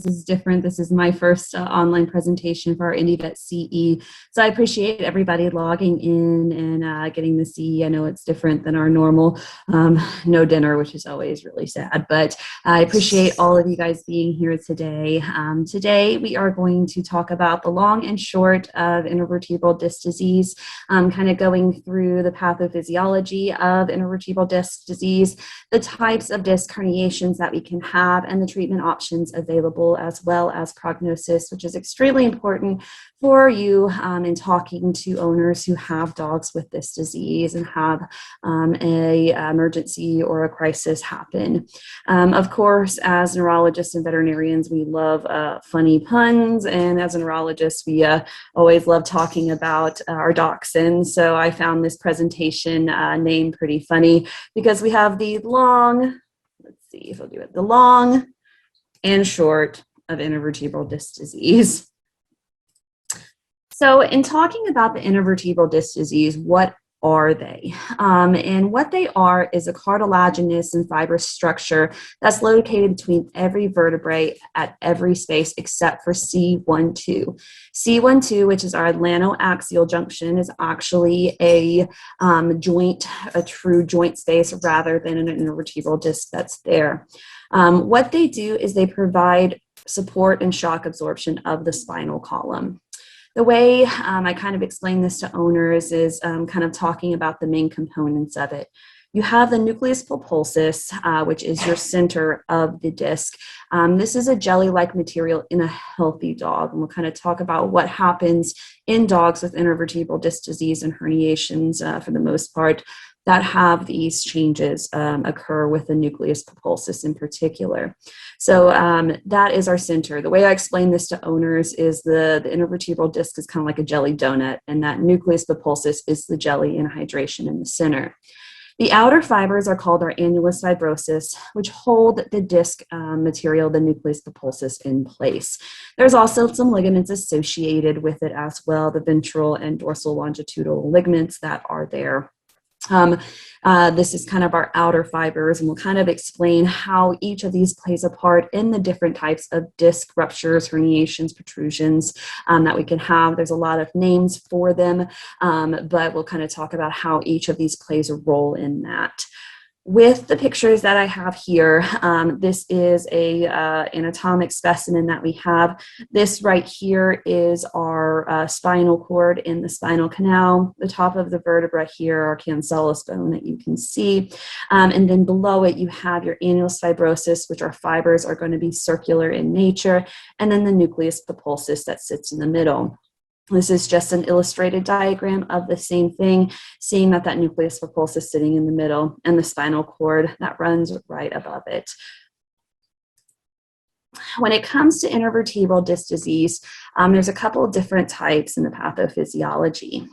is different. This is my first online presentation for our IndieVet CE. So I appreciate everybody logging in and getting the CE. I know it's different than our normal no dinner, which is always really sad, but I appreciate all of you guys being here today. Today we are going to talk about the long and short of intervertebral disc disease, kind of going through the pathophysiology of intervertebral disc disease, the types of disc herniations that we can have, and the treatment options available, as well as prognosis, which is extremely important for you in talking to owners who have dogs with this disease and have a emergency or a crisis happen. Of course, as neurologists and veterinarians, we love funny puns, and as a neurologist, we always love talking about our dachshunds. So I found this presentation name pretty funny because we have the long, let's see if I'll do it, the long and short of intervertebral disc disease. So in talking about the intervertebral disc disease, what are they? And what they are is a cartilaginous and fibrous structure that's located between every vertebrae at every space except for C12. C12, which is our atlantoaxial junction, is actually a joint, a true joint space rather than an intervertebral disc that's there. What they do is they provide support and shock absorption of the spinal column. The way I kind of explain this to owners is kind of talking about the main components of it. You have the nucleus pulposus, which is your center of the disc. This is a jelly-like material in a healthy dog, and we'll kind of talk about what happens in dogs with intervertebral disc disease and herniations for the most part that have these changes occur with the nucleus pulposus in particular. So that is our center. The way I explain this to owners is the intervertebral disc is kind of like a jelly donut, and that nucleus pulposus is the jelly and hydration in the center. The outer fibers are called our annulus fibrosus, which hold the disc material, the nucleus pulposus, in place. There's also some ligaments associated with it as well, the ventral and dorsal longitudinal ligaments that are there. This is kind of our outer fibers, and we'll kind of explain how each of these plays a part in the different types of disc ruptures, herniations, protrusions that we can have. There's a lot of names for them, but we'll kind of talk about how each of these plays a role in that. With the pictures that I have here, this is a anatomic specimen that we have. This right here is our spinal cord in the spinal canal. The top of the vertebra here, our cancellous bone that you can see. And then below it, you have your annulus fibrosus, which our fibers are going to be circular in nature, and then the nucleus pulposus that sits in the middle. This is just an illustrated diagram of the same thing, seeing that nucleus pulposus is sitting in the middle and the spinal cord that runs right above it. When it comes to intervertebral disc disease, there's a couple of different types in the pathophysiology.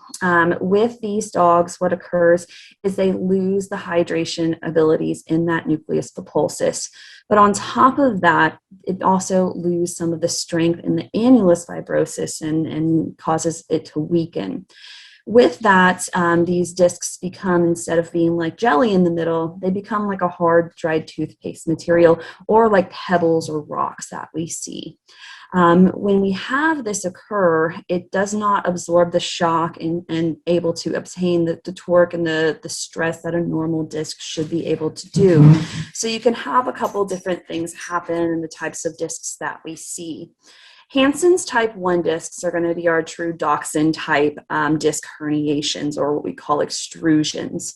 With these dogs, what occurs is they lose the hydration abilities in that nucleus pulposus. But on top of that, it also loses some of the strength in the annulus fibrosus and causes it to weaken. With that, these discs become, instead of being like jelly in the middle, they become like a hard, dried toothpaste material or like pebbles or rocks that we see. When we have this occur, it does not absorb the shock and able to obtain the torque and the stress that a normal disc should be able to do. So you can have a couple different things happen in the types of discs that we see. Hansen's type 1 discs are going to be our true dachshund type disc herniations, or what we call extrusions.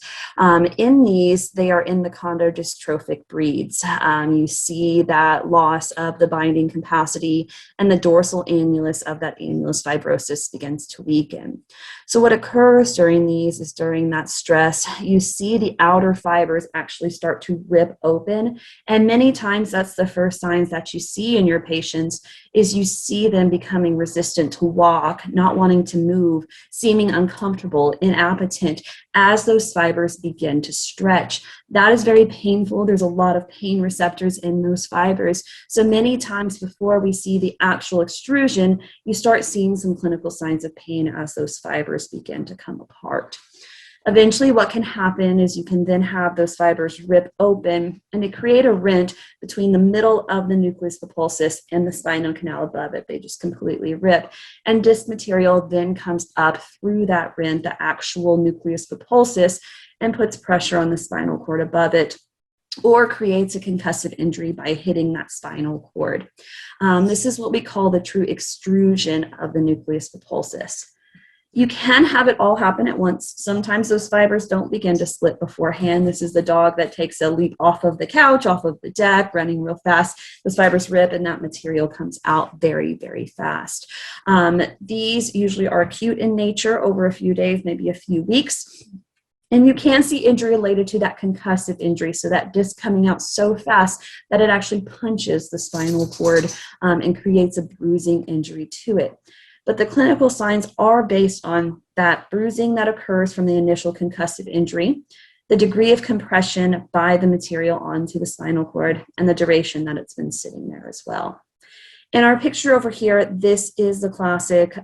In these, they are in the chondrodystrophic breeds. You see that loss of the binding capacity, and the dorsal annulus of that annulus fibrosus begins to weaken. So what occurs during these is, during that stress, you see the outer fibers actually start to rip open, and many times that's the first signs that you see in your patients, is you see them becoming resistant to walk, not wanting to move, seeming uncomfortable, inappetent, as those fibers begin to stretch. That is very painful. There's a lot of pain receptors in those fibers. So many times before we see the actual extrusion, you start seeing some clinical signs of pain as those fibers begin to come apart. Eventually, what can happen is you can then have those fibers rip open and they create a rent between the middle of the nucleus pulposus and the spinal canal above it. They just completely rip. And disc material then comes up through that rent, the actual nucleus pulposus, and puts pressure on the spinal cord above it, or creates a concussive injury by hitting that spinal cord. This is what we call the true extrusion of the nucleus pulposus. You can have it all happen at once. Sometimes those fibers don't begin to split beforehand. This is the dog that takes a leap off of the couch, off of the deck, running real fast. Those fibers rip and that material comes out very, very fast. These usually are acute in nature over a few days, maybe a few weeks. And you can see injury related to that concussive injury, so that disc coming out so fast that it actually punches the spinal cord and creates a bruising injury to it. But the clinical signs are based on that bruising that occurs from the initial concussive injury, the degree of compression by the material onto the spinal cord, and the duration that it's been sitting there as well. In our picture over here, this is the classic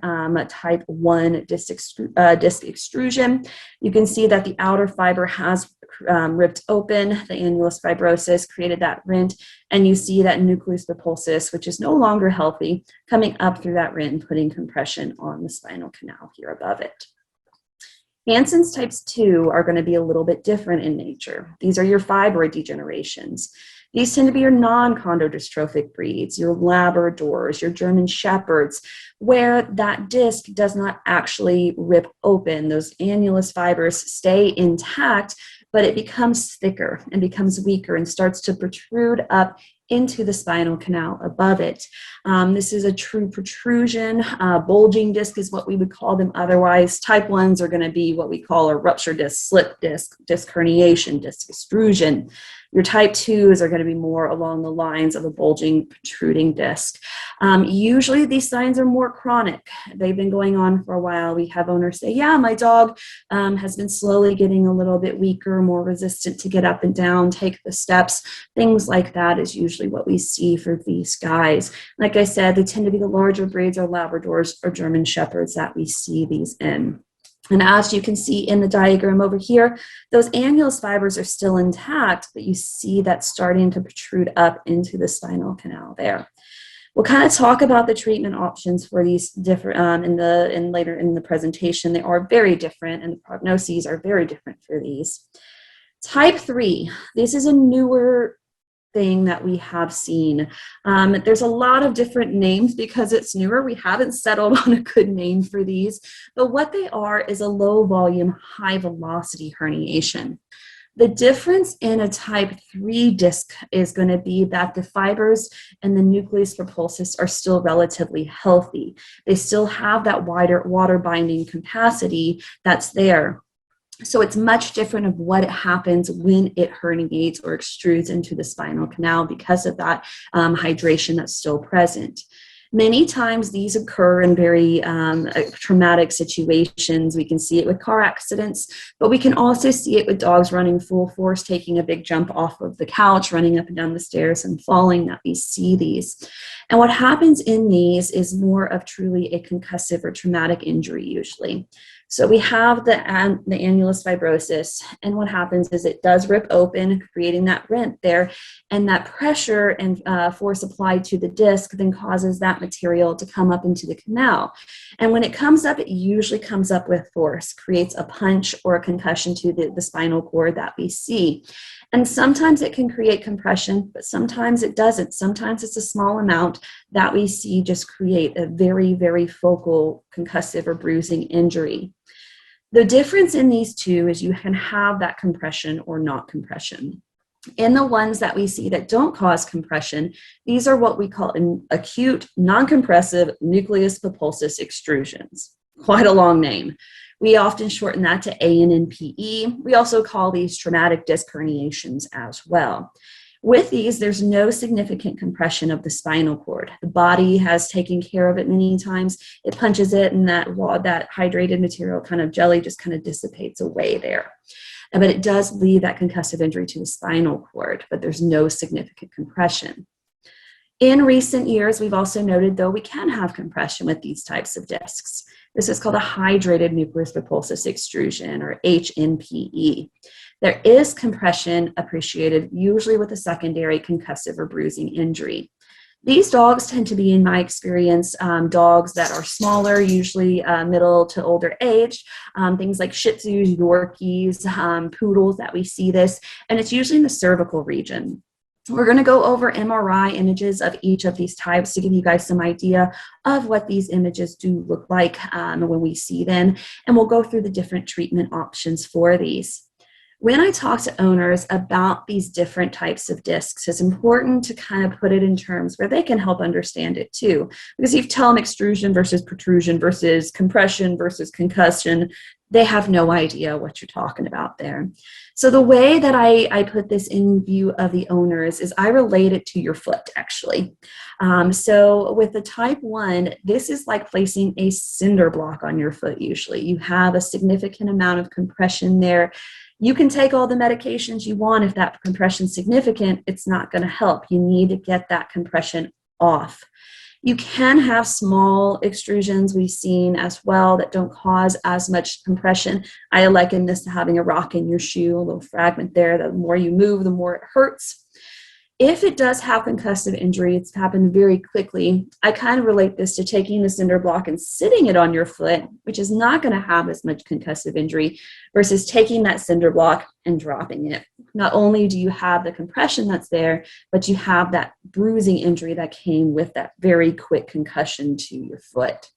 type 1 disc extrusion. You can see that the outer fiber has ripped open, the annulus fibrosus created that rent, and you see that nucleus pulposus, which is no longer healthy, coming up through that rent and putting compression on the spinal canal here above it. Hansen's types 2 are going to be a little bit different in nature. These are your fibroid degenerations. These tend to be your non-chondrodystrophic breeds, your Labradors, your German Shepherds, where that disc does not actually rip open. Those annulus fibers stay intact, but it becomes thicker and becomes weaker and starts to protrude up into the spinal canal above it. This is a true protrusion. Bulging disc is what we would call them otherwise. Type 1s are going to be what we call a rupture disc, slip disc, disc herniation, disc extrusion. Your type 2s are going to be more along the lines of a bulging, protruding disc. Usually these signs are more chronic. They've been going on for a while. We have owners say, yeah, my dog has been slowly getting a little bit weaker, more resistant to get up and down, take the steps. Things like that is usually what we see for these guys. Like I said, they tend to be the larger breeds or Labradors or German Shepherds that we see these in. And as you can see in the diagram over here, those annulus fibers are still intact, but you see that starting to protrude up into the spinal canal there. We'll kind of talk about the treatment options for these different later in the presentation. They are very different, and the prognoses are very different for these. Type 3, this is a newer thing that we have seen. There's a lot of different names because it's newer. We haven't settled on a good name for these, but what they are is a low volume, high velocity herniation. The difference in a type 3 disc is going to be that the fibers and the nucleus pulposus are still relatively healthy. They still have that wider water binding capacity that's there. So it's much different of what happens when it herniates or extrudes into the spinal canal because of that hydration that's still present. Many times these occur in very traumatic situations. We can see it with car accidents, but we can also see it with dogs running full force, taking a big jump off of the couch, running up and down the stairs and falling, that we see these. And what happens in these is more of truly a concussive or traumatic injury usually. So we have the annulus fibrosis, and what happens is it does rip open, creating that rent there, and that pressure and force applied to the disc then causes that material to come up into the canal. And when it comes up, it usually comes up with force, creates a punch or a concussion to the spinal cord that we see. And sometimes it can create compression, but sometimes it doesn't. Sometimes it's a small amount that we see just create a very, very focal concussive or bruising injury. The difference in these two is you can have that compression or not compression. In the ones that we see that don't cause compression, these are what we call an acute non-compressive nucleus pulposus extrusions. Quite a long name. We often shorten that to ANNPE. We also call these traumatic disc herniations as well. With these, there's no significant compression of the spinal cord. The body has taken care of it many times. It punches it, and that hydrated material kind of jelly just kind of dissipates away there. But it does leave that concussive injury to the spinal cord, but there's no significant compression. In recent years, we've also noted, though, we can have compression with these types of discs. This is called a hydrated nucleus repulsus extrusion, or HNPE. There is compression appreciated, usually with a secondary concussive or bruising injury. These dogs tend to be, in my experience, dogs that are smaller, usually middle to older age, things like Shih Tzus, Yorkies, Poodles that we see this, and it's usually in the cervical region. We're going to go over MRI images of each of these types to give you guys some idea of what these images do look like when we see them, and we'll go through the different treatment options for these. When I talk to owners about these different types of discs, it's important to kind of put it in terms where they can help understand it too. Because if you tell them extrusion versus protrusion versus compression versus concussion, they have no idea what you're talking about there. So the way that I put this in view of the owners is I relate it to your foot, actually. So with the type 1, this is like placing a cinder block on your foot usually. You have a significant amount of compression there. You can take all the medications you want. If that compression is significant, it's not going to help. You need to get that compression off. You can have small extrusions we've seen as well that don't cause as much compression. I liken this to having a rock in your shoe, a little fragment there. The more you move, the more it hurts. If it does have concussive injury, it's happened very quickly. I kind of relate this to taking the cinder block and sitting it on your foot, which is not going to have as much concussive injury, versus taking that cinder block and dropping it. Not only do you have the compression that's there, but you have that bruising injury that came with that very quick concussion to your foot.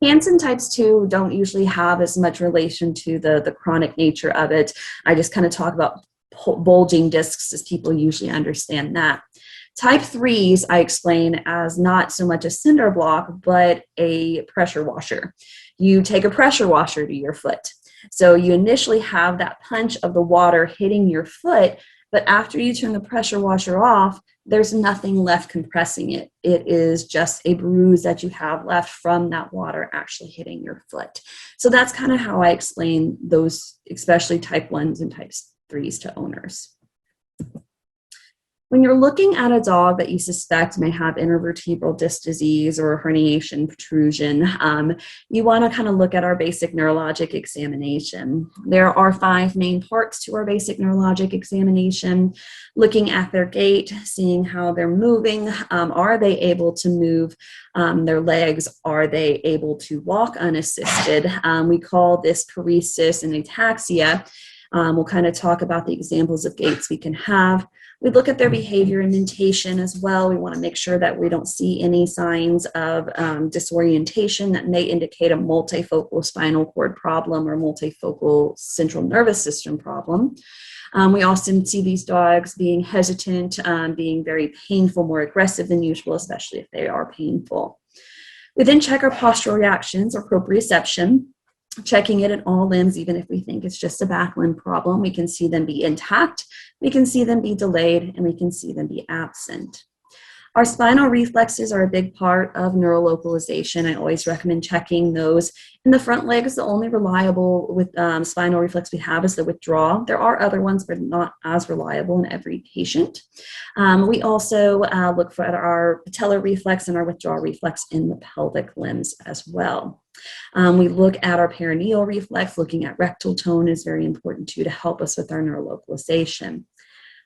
Hansen types 2 don't usually have as much relation to the chronic nature of it. I just kind of talk about bulging discs as people usually understand that. Type 3s I explain as not so much a cinder block, but a pressure washer. You take a pressure washer to your foot. So you initially have that punch of the water hitting your foot, but after you turn the pressure washer off, there's nothing left compressing it. It is just a bruise that you have left from that water actually hitting your foot. So that's kind of how I explain those, especially type 1s and types 3s to owners. When you're looking at a dog that you suspect may have intervertebral disc disease or herniation protrusion, you want to kind of look at our basic neurologic examination. There are 5 main parts to our basic neurologic examination: looking at their gait, seeing how they're moving, are they able to move their legs, are they able to walk unassisted. We call this paresis and ataxia. We'll kind of talk about the examples of gaits we can have. We look at their behavior and mentation as well. We want to make sure that we don't see any signs of disorientation that may indicate a multifocal spinal cord problem or multifocal central nervous system problem. We often see these dogs being hesitant, being very painful, more aggressive than usual, especially if they are painful. We then check our postural reactions or proprioception, checking it in all limbs, even if we think it's just a back limb problem. We can see them be intact, we can see them be delayed, and we can see them be absent. Our spinal reflexes are a big part of neurolocalization. I always recommend checking those. In the front legs, the only reliable with spinal reflex we have is the withdrawal. There are other ones, but not as reliable in every patient. We also look for our patellar reflex and our withdrawal reflex in the pelvic limbs as well. We look at our perineal reflex. Looking at rectal tone is very important too to help us with our neurolocalization.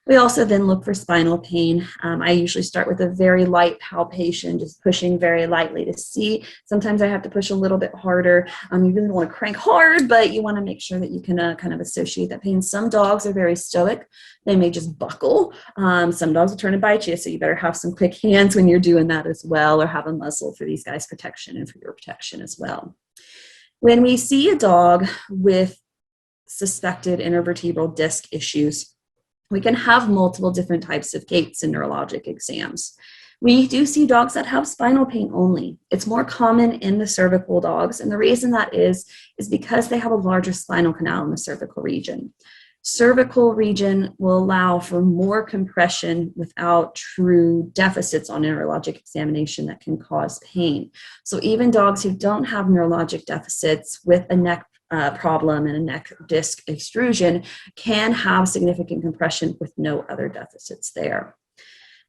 We also then look for spinal pain. I usually start with a very light palpation, just pushing very lightly to see. Sometimes I have to push a little bit harder. You really don't want to crank hard, but you want to make sure that you can kind of associate that pain. Some dogs are very stoic. They may just buckle. Some dogs will turn and bite you, so you better have some quick hands when you're doing that as well, or have a muzzle for these guys' protection and for your protection as well. When we see a dog with suspected intervertebral disc issues, we can have multiple different types of gaits in neurologic exams. We do see dogs that have spinal pain only. It's more common in the cervical dogs, and the reason that is because they have a larger spinal canal in the cervical region. Cervical region will allow for more compression without true deficits on neurologic examination that can cause pain. So even dogs who don't have neurologic deficits with a neck problem and a neck disc extrusion can have significant compression with no other deficits there.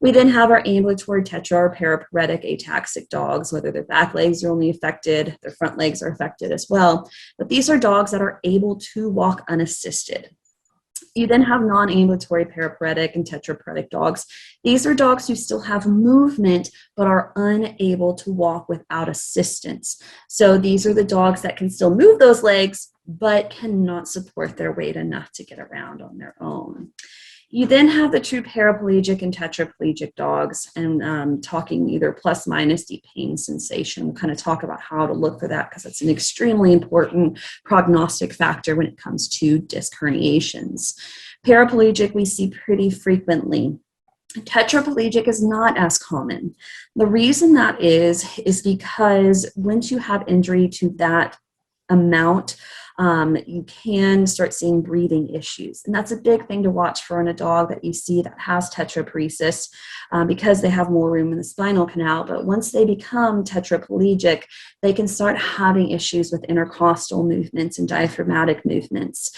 We then have our ambulatory tetra or paraparetic ataxic dogs, whether their back legs are only affected, their front legs are affected as well. But these are dogs that are able to walk unassisted. You then have non-ambulatory paraparetic and tetraparetic dogs. These are dogs who still have movement but are unable to walk without assistance. So these are the dogs that can still move those legs but cannot support their weight enough to get around on their own. You then have the true paraplegic and tetraplegic dogs, and talking either plus minus deep pain sensation. We'll kind of talk about how to look for that because it's an extremely important prognostic factor when it comes to disc herniations. Paraplegic we see pretty frequently. Tetraplegic is not as common. The reason that is because once you have injury to that amount, you can start seeing breathing issues. And that's a big thing to watch for in a dog that you see that has tetraparesis because they have more room in the spinal canal. But once they become tetraplegic, they can start having issues with intercostal movements and diaphragmatic movements.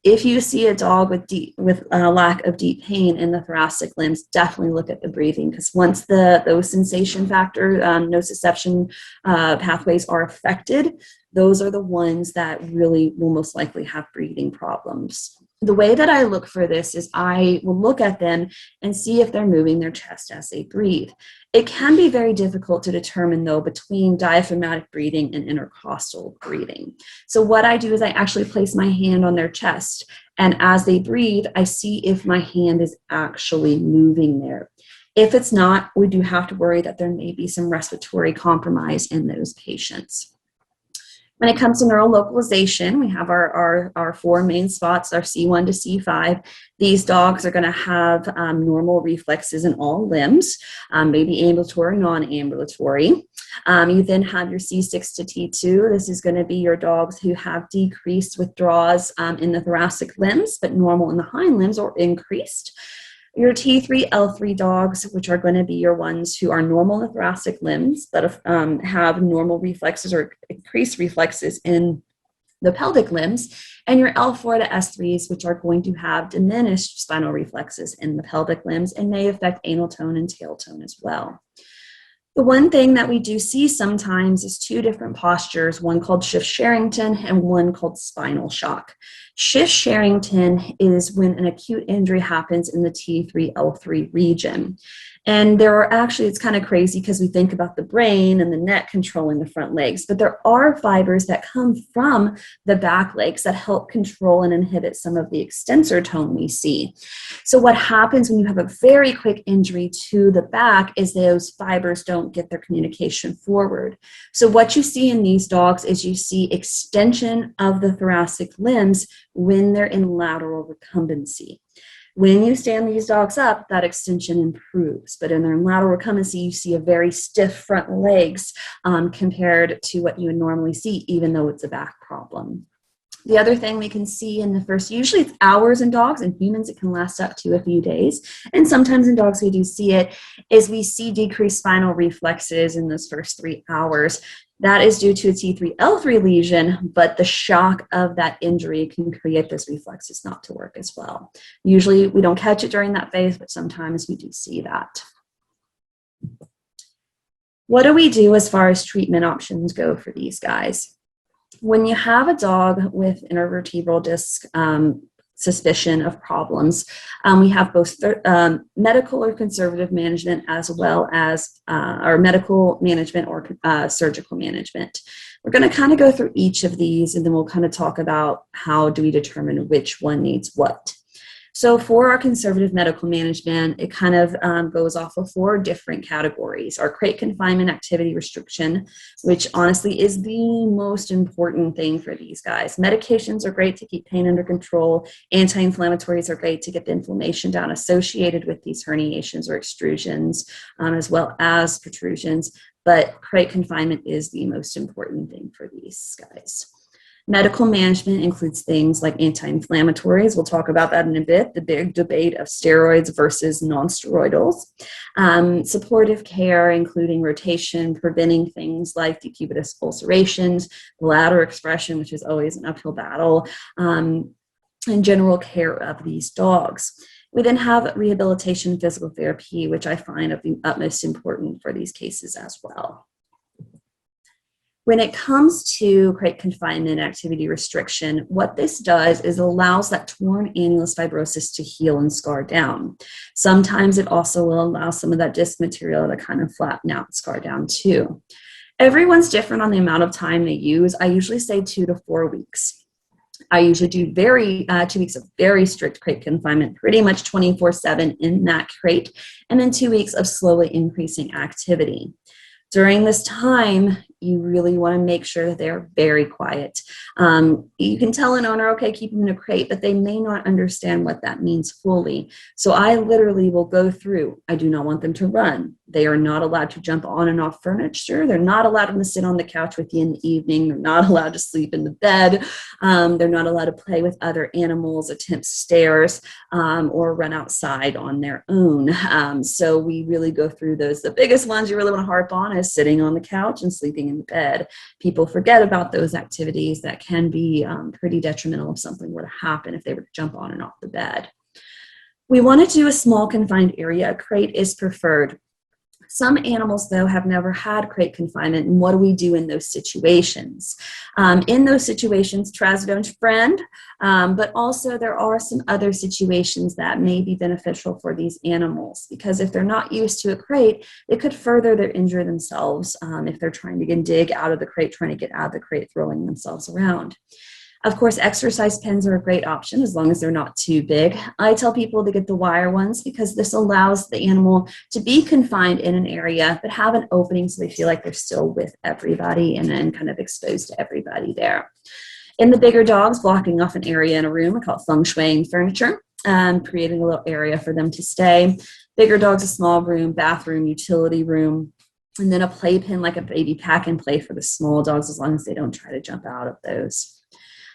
If you see a dog with a lack of deep pain in the thoracic limbs, definitely look at the breathing, because once those sensation factor, nociception pathways are affected, those are the ones that really will most likely have breathing problems. The way that I look for this is I will look at them and see if they're moving their chest as they breathe. It can be very difficult to determine, though, between diaphragmatic breathing and intercostal breathing. So what I do is I actually place my hand on their chest, and as they breathe, I see if my hand is actually moving there. If it's not, we do have to worry that there may be some respiratory compromise in those patients. When it comes to neurolocalization, we have our four main spots, our C1 to C5. These dogs are going to have normal reflexes in all limbs, maybe ambulatory, non-ambulatory. You then have your C6 to T2. This is going to be your dogs who have decreased withdrawals in the thoracic limbs, but normal in the hind limbs or increased. Your T3, L3 dogs, which are going to be your ones who are normal in the thoracic limbs, but have normal reflexes or increased reflexes in the pelvic limbs, and your L4 to S3s, which are going to have diminished spinal reflexes in the pelvic limbs and may affect anal tone and tail tone as well. The one thing that we do see sometimes is two different postures, one called Schiff-Sherrington and one called spinal shock. Schiff-Sherrington is when an acute injury happens in the T3, L3 region. And there are actually, it's kind of crazy because we think about the brain and the neck controlling the front legs, but there are fibers that come from the back legs that help control and inhibit some of the extensor tone we see. So what happens when you have a very quick injury to the back is those fibers don't get their communication forward. So what you see in these dogs is you see extension of the thoracic limbs when they're in lateral recumbency. When you stand these dogs up, that extension improves. But in their lateral recumbency, you see a very stiff front legs compared to what you would normally see, even though it's a back problem. The other thing we can see in the first, usually it's hours in dogs. In humans, it can last up to a few days. And sometimes in dogs, we do see it, is we see decreased spinal reflexes in those first 3 hours. That is due to a T3, L3 lesion, but the shock of that injury can create those reflexes not to work as well. Usually we don't catch it during that phase, but sometimes we do see that. What do we do as far as treatment options go for these guys? When you have a dog with intervertebral disc suspicion of problems, we have both medical or conservative management as well as our medical management or surgical management. We're going to kind of go through each of these, and then we'll kind of talk about how do we determine which one needs what. So for our conservative medical management, it kind of goes off of 4 different categories. Our crate confinement activity restriction, which honestly is the most important thing for these guys. Medications are great to keep pain under control. Anti-inflammatories are great to get the inflammation down associated with these herniations or extrusions, as well as protrusions. But crate confinement is the most important thing for these guys. Medical management includes things like anti-inflammatories. We'll talk about that in a bit, the big debate of steroids versus non-steroidals. Supportive care, including rotation, preventing things like decubitus ulcerations, bladder expression, which is always an uphill battle, and general care of these dogs. We then have rehabilitation and physical therapy, which I find of the utmost important for these cases as well. When it comes to crate confinement activity restriction, what this does is allows that torn annulus fibrosis to heal and scar down. Sometimes it also will allow some of that disc material to kind of flatten out and scar down too. Everyone's different on the amount of time they use. I usually say 2 to 4 weeks. I usually do 2 weeks of very strict crate confinement, pretty much 24/7 in that crate, and then 2 weeks of slowly increasing activity. During this time, you really want to make sure that they're very quiet. You can tell an owner, okay, keep them in a crate, but they may not understand what that means fully. So I literally will go through. I do not want them to run. They are not allowed to jump on and off furniture. They're not allowed to sit on the couch with you in the evening. They're not allowed to sleep in the bed. They're not allowed to play with other animals, attempt stairs, or run outside on their own. So we really go through those. The biggest ones you really want to harp on is sitting on the couch and sleeping in the bed. People forget about those activities that can be pretty detrimental if something were to happen if they were to jump on and off the bed. We want to do a small confined area. A crate is preferred. Some animals, though, have never had crate confinement, and what do we do in those situations? In those situations, trazodone's friend, but also there are some other situations that may be beneficial for these animals, because if they're not used to a crate, it could further injure themselves if they're trying to dig out of the crate, trying to get out of the crate, throwing themselves around. Of course, exercise pens are a great option as long as they're not too big. I tell people to get the wire ones because this allows the animal to be confined in an area but have an opening so they feel like they're still with everybody and then kind of exposed to everybody there. In the bigger dogs, blocking off an area in a room, I call it feng shuiing furniture, creating a little area for them to stay. Bigger dogs, a small room, bathroom, utility room, and then a playpen like a baby pack and play for the small dogs as long as they don't try to jump out of those.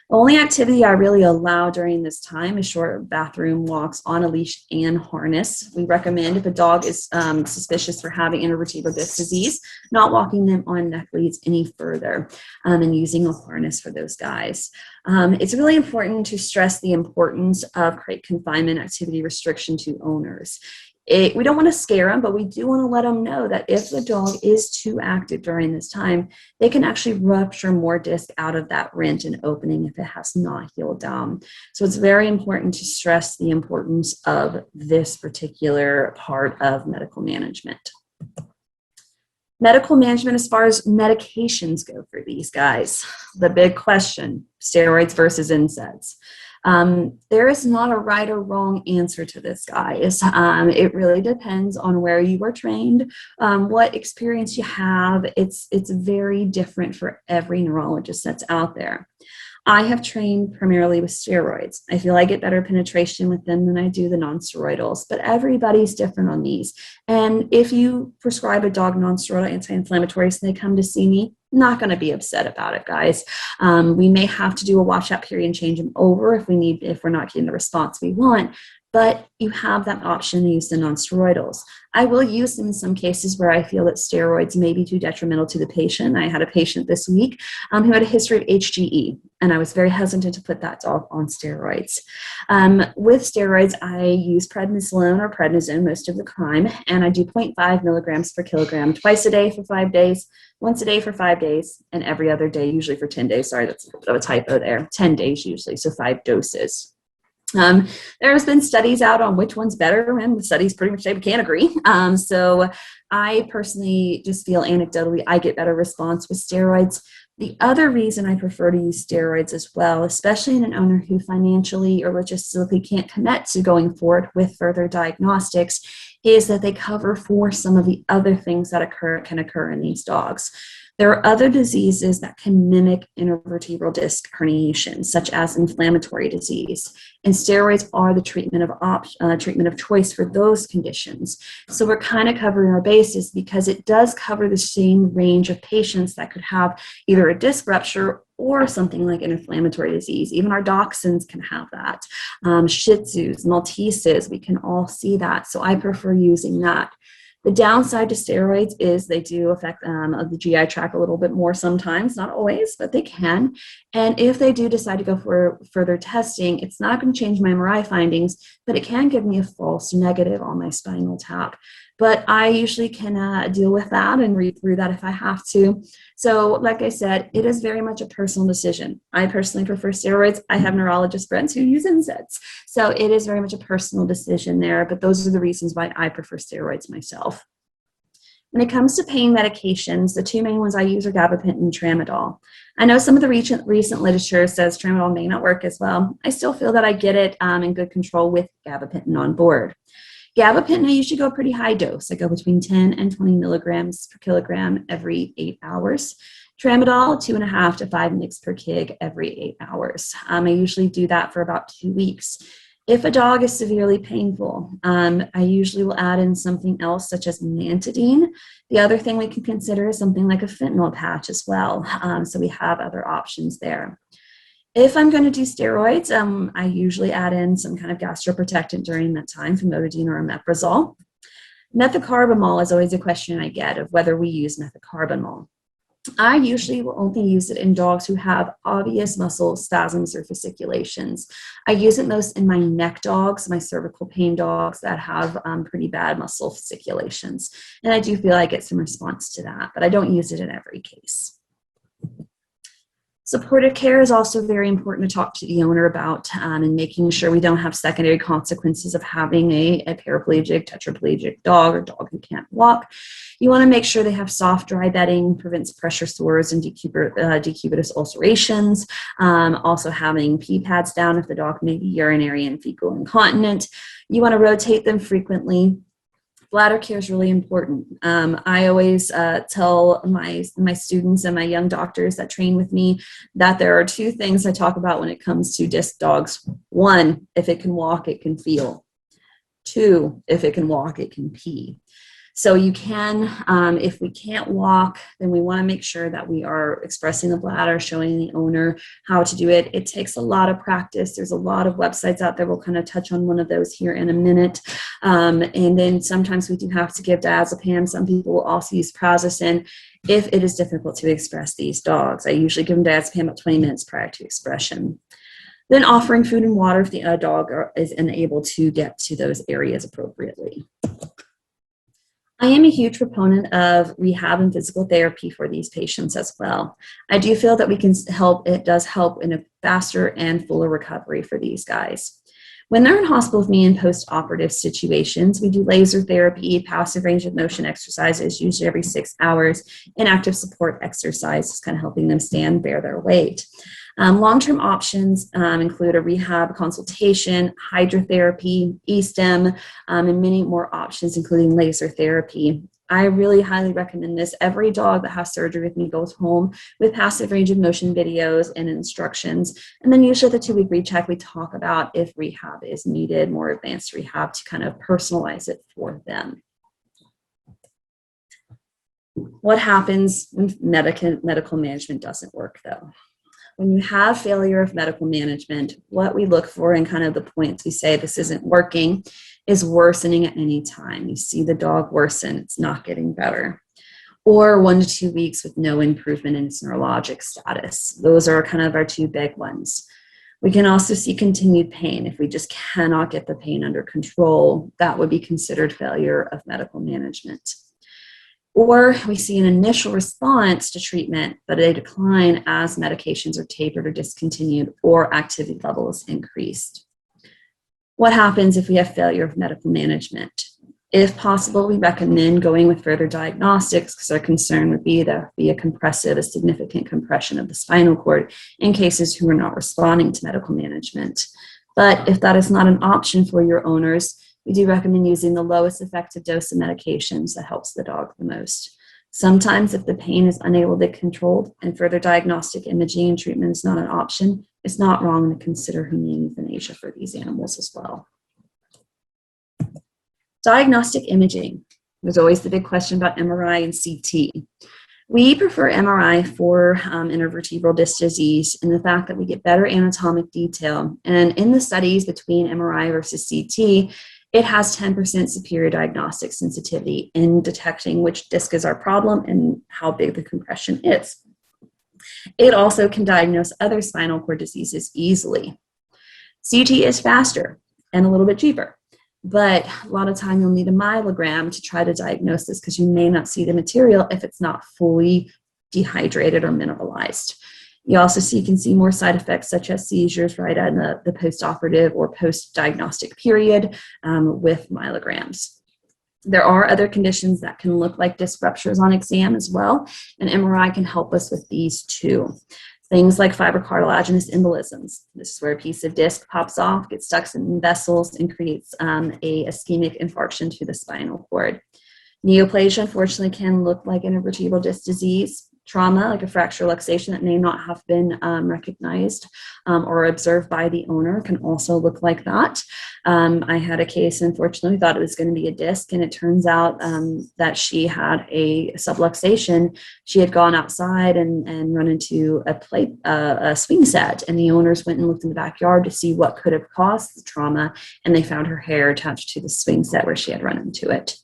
The only activity I really allow during this time is short bathroom walks on a leash and harness. We recommend if a dog is suspicious for having intervertebral disc disease, not walking them on neck leads any further and using a harness for those guys. It's really important to stress the importance of crate confinement activity restriction to owners. We don't want to scare them, but we do want to let them know that if the dog is too active during this time, they can actually rupture more disc out of that rent and opening if it has not healed down. So it's very important to stress the importance of this particular part of medical management. Medical management as far as medications go for these guys. The big question, steroids versus NSAIDs. There is not a right or wrong answer to this, guys. It really depends on where you were trained, what experience you have. It's very different for every neurologist that's out there. I have trained primarily with steroids. I feel I get better penetration with them than I do the non-steroidals, but everybody's different on these. And if you prescribe a dog non-steroidal anti-inflammatories and they come to see me, not going to be upset about it, guys. We may have to do a washout period and change them over if we're not getting the response we want. But you have that option to use the non-steroidals. I will use them in some cases where I feel that steroids may be too detrimental to the patient. I had a patient this week who had a history of HGE, and I was very hesitant to put that dog on steroids. With steroids, I use prednisolone or prednisone most of the time, and I do 0.5 milligrams per kilogram twice a day for 5 days, once a day for 5 days, and every other day, usually for 10 days. Sorry, that's a bit of a typo there. 10 days usually, so 5 doses. There has been studies out on which one's better, and the studies pretty much say we can't agree. So I personally just feel anecdotally I get better response with steroids. The other reason I prefer to use steroids as well, especially in an owner who financially or logistically can't commit to going forward with further diagnostics, is that they cover for some of the other things that can occur in these dogs. There are other diseases that can mimic intervertebral disc herniation, such as inflammatory disease, and steroids are the treatment of choice for those conditions. So we're kind of covering our bases because it does cover the same range of patients that could have either a disc rupture or something like an inflammatory disease. Even our dachshunds can have that. Shih Tzus, Malteses, we can all see that. So I prefer using that. The downside to steroids is they do affect the GI tract a little bit more sometimes, not always, but they can. And if they do decide to go for further testing, it's not going to change my MRI findings, but it can give me a false negative on my spinal tap. But I usually can deal with that and read through that if I have to. So like I said, it is very much a personal decision. I personally prefer steroids. I have neurologist friends who use NSAIDs. So it is very much a personal decision there, but those are the reasons why I prefer steroids myself. When it comes to pain medications, the two main ones I use are gabapentin and tramadol. I know some of the recent literature says tramadol may not work as well. I still feel that I get it in good control with gabapentin on board. Gabapentin, I usually go a pretty high dose. I go between 10 and 20 milligrams per kilogram every 8 hours. Tramadol, 2.5 to 5 mg per kg every 8 hours. I usually do that for about 2 weeks. If a dog is severely painful, I usually will add in something else such as nantidine. The other thing we can consider is something like a fentanyl patch as well. So we have other options there. If I'm going to do steroids, I usually add in some kind of gastroprotectant during that time, famotidine or omeprazole. Methocarbamol is always a question I get of whether we use methocarbamol. I usually will only use it in dogs who have obvious muscle spasms or fasciculations. I use it most in my neck dogs, my cervical pain dogs that have pretty bad muscle fasciculations. And I do feel I get some response to that, but I don't use it in every case. Supportive care is also very important to talk to the owner about and making sure we don't have secondary consequences of having a paraplegic, tetraplegic dog or dog who can't walk. You want to make sure they have soft, dry bedding, prevents pressure sores and decubitus ulcerations. Also having pee pads down if the dog may be urinary and fecal incontinent. You want to rotate them frequently. Bladder care is really important. I always tell my students and my young doctors that train with me that there are 2 things I talk about when it comes to disc dogs. 1, if it can walk, it can feel. 2, if it can walk, it can pee. So you can, if we can't walk, then we want to make sure that we are expressing the bladder, showing the owner how to do it. It takes a lot of practice. There's a lot of websites out there. We'll kind of touch on one of those here in a minute. And then sometimes we do have to give diazepam. Some people will also use prazosin if it is difficult to express these dogs. I usually give them diazepam about 20 minutes prior to expression. Then offering food and water if the dog is unable to get to those areas appropriately. I am a huge proponent of rehab and physical therapy for these patients as well. I do feel that we can help, it does help in a faster and fuller recovery for these guys. When they're in hospital with me in post-operative situations, we do laser therapy, passive range of motion exercises, usually every 6 hours, and active support exercises, kind of helping them stand, bear their weight. Long-term options include a rehab consultation, hydrotherapy, e-stim, and many more options, including laser therapy. I really highly recommend this. Every dog that has surgery with me goes home with passive range of motion videos and instructions. And then usually at the 2-week recheck, we talk about if rehab is needed, more advanced rehab to kind of personalize it for them. What happens when medical management doesn't work though? When you have failure of medical management, what we look for and kind of the points we say this isn't working is worsening at any time. You see the dog worsen, it's not getting better. Or 1 to 2 weeks with no improvement in its neurologic status. Those are kind of our 2 big ones. We can also see continued pain. If we just cannot get the pain under control, that would be considered failure of medical management. Or we see an initial response to treatment, but a decline as medications are tapered or discontinued or activity levels increased. What happens if we have failure of medical management? If possible, we recommend going with further diagnostics because our concern would be there be a significant compression of the spinal cord in cases who are not responding to medical management. But if that is not an option for your owners, we do recommend using the lowest effective dose of medications that helps the dog the most. Sometimes if the pain is unable to be controlled and further diagnostic imaging and treatment is not an option, it's not wrong to consider humane euthanasia for these animals as well. Diagnostic imaging. There's always the big question about MRI and CT. We prefer MRI for intervertebral disc disease and the fact that we get better anatomic detail. And in the studies between MRI versus CT, It has 10% superior diagnostic sensitivity in detecting which disc is our problem and how big the compression is. It also can diagnose other spinal cord diseases easily. CT is faster and a little bit cheaper, but a lot of time you'll need a myelogram to try to diagnose this because you may not see the material if it's not fully dehydrated or mineralized. You also can see more side effects such as seizures right in the postoperative or post-diagnostic period with myelograms. There are other conditions that can look like disc ruptures on exam as well, and MRI can help us with these too. Things like fibrocartilaginous embolisms. This is where a piece of disc pops off, gets stuck in vessels, and creates a ischemic infarction to the spinal cord. Neoplasia, unfortunately, can look like intervertebral disc disease. Trauma, like a fracture luxation that may not have been recognized or observed by the owner, can also look like that. I had a case, unfortunately, thought it was going to be a disc, and it turns out that she had a subluxation. She had gone outside and run into a swing set, and the owners went and looked in the backyard to see what could have caused the trauma, and they found her hair attached to the swing set where she had run into it.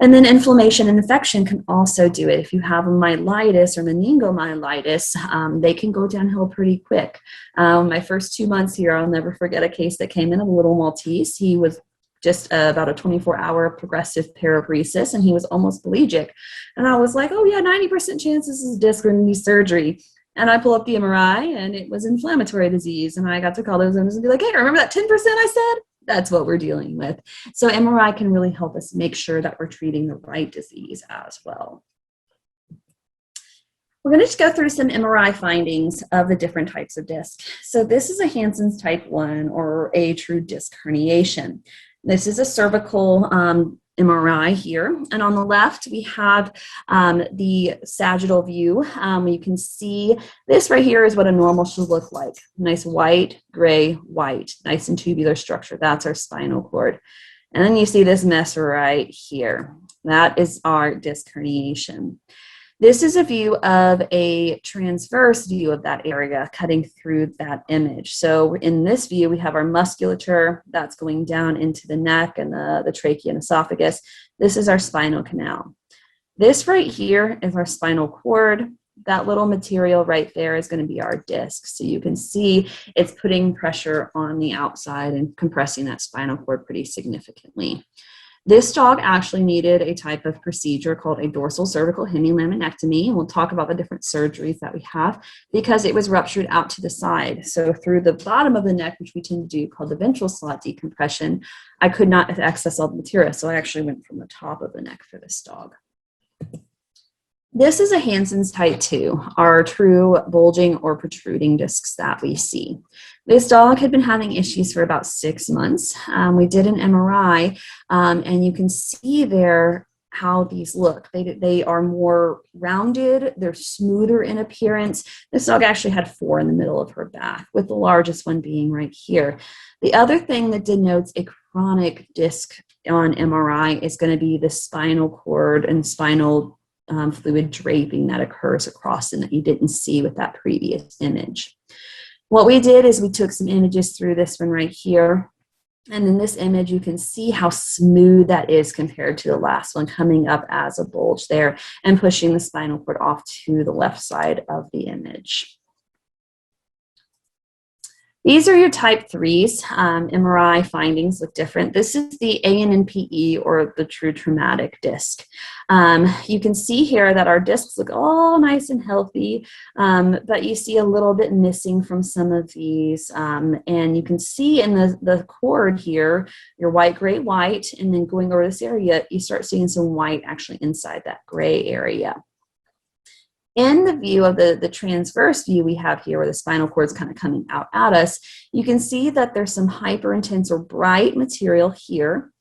And then inflammation and infection can also do it. If you have a myelitis or meningomyelitis, they can go downhill pretty quick. My first 2 months here, I'll never forget a case that came in of a little Maltese. He was just about a 24-hour progressive paraparesis, and he was almost pelagic. And I was like, oh yeah, 90% chance this is disc or knee surgery. And I pull up the MRI, and it was inflammatory disease. And I got to call those owners and be like, hey, remember that 10% I said? That's what we're dealing with. So MRI can really help us make sure that we're treating the right disease as well. We're going to just go through some MRI findings of the different types of disc. So this is a Hansen's type 1 or a true disc herniation. This is a cervical MRI here. And on the left, we have the sagittal view. You can see this right here is what a normal should look like. Nice white, gray, white, nice and tubular structure. That's our spinal cord. And then you see this mess right here. That is our disc herniation. This is a view of a transverse view of that area cutting through that image. So in this view, we have our musculature that's going down into the neck and the trachea and esophagus. This is our spinal canal. This right here is our spinal cord. That little material right there is going to be our disc. So you can see it's putting pressure on the outside and compressing that spinal cord pretty significantly. This dog actually needed a type of procedure called a dorsal cervical Hemi laminectomy. And we'll talk about the different surgeries that we have because it was ruptured out to the side. So through the bottom of the neck, which we tend to do called the ventral slot decompression, I could not access all the material. So I actually went from the top of the neck for this dog. This is a Hansen's type 2, our true bulging or protruding discs that we see. This dog had been having issues for about 6 months. We did an MRI, and you can see there how these look. They are more rounded, they're smoother in appearance. This dog actually had 4 in the middle of her back, with the largest one being right here. The other thing that denotes a chronic disc on MRI is going to be the spinal cord and spinal fluid draping that occurs across and that you didn't see with that previous image. What we did is we took some images through this one right here. And in this image, you can see how smooth that is compared to the last one, coming up as a bulge there and pushing the spinal cord off to the left side of the image. These are your type 3s. MRI findings look different. This is the ANNPE or the true traumatic disc. You can see here that our discs look all nice and healthy, but you see a little bit missing from some of these. And you can see in the cord here, your white, gray, white, and then going over this area, you start seeing some white actually inside that gray area. In the view of the transverse view we have here, where the spinal cord is kind of coming out at us, you can see that there's some hyper intense or bright material here,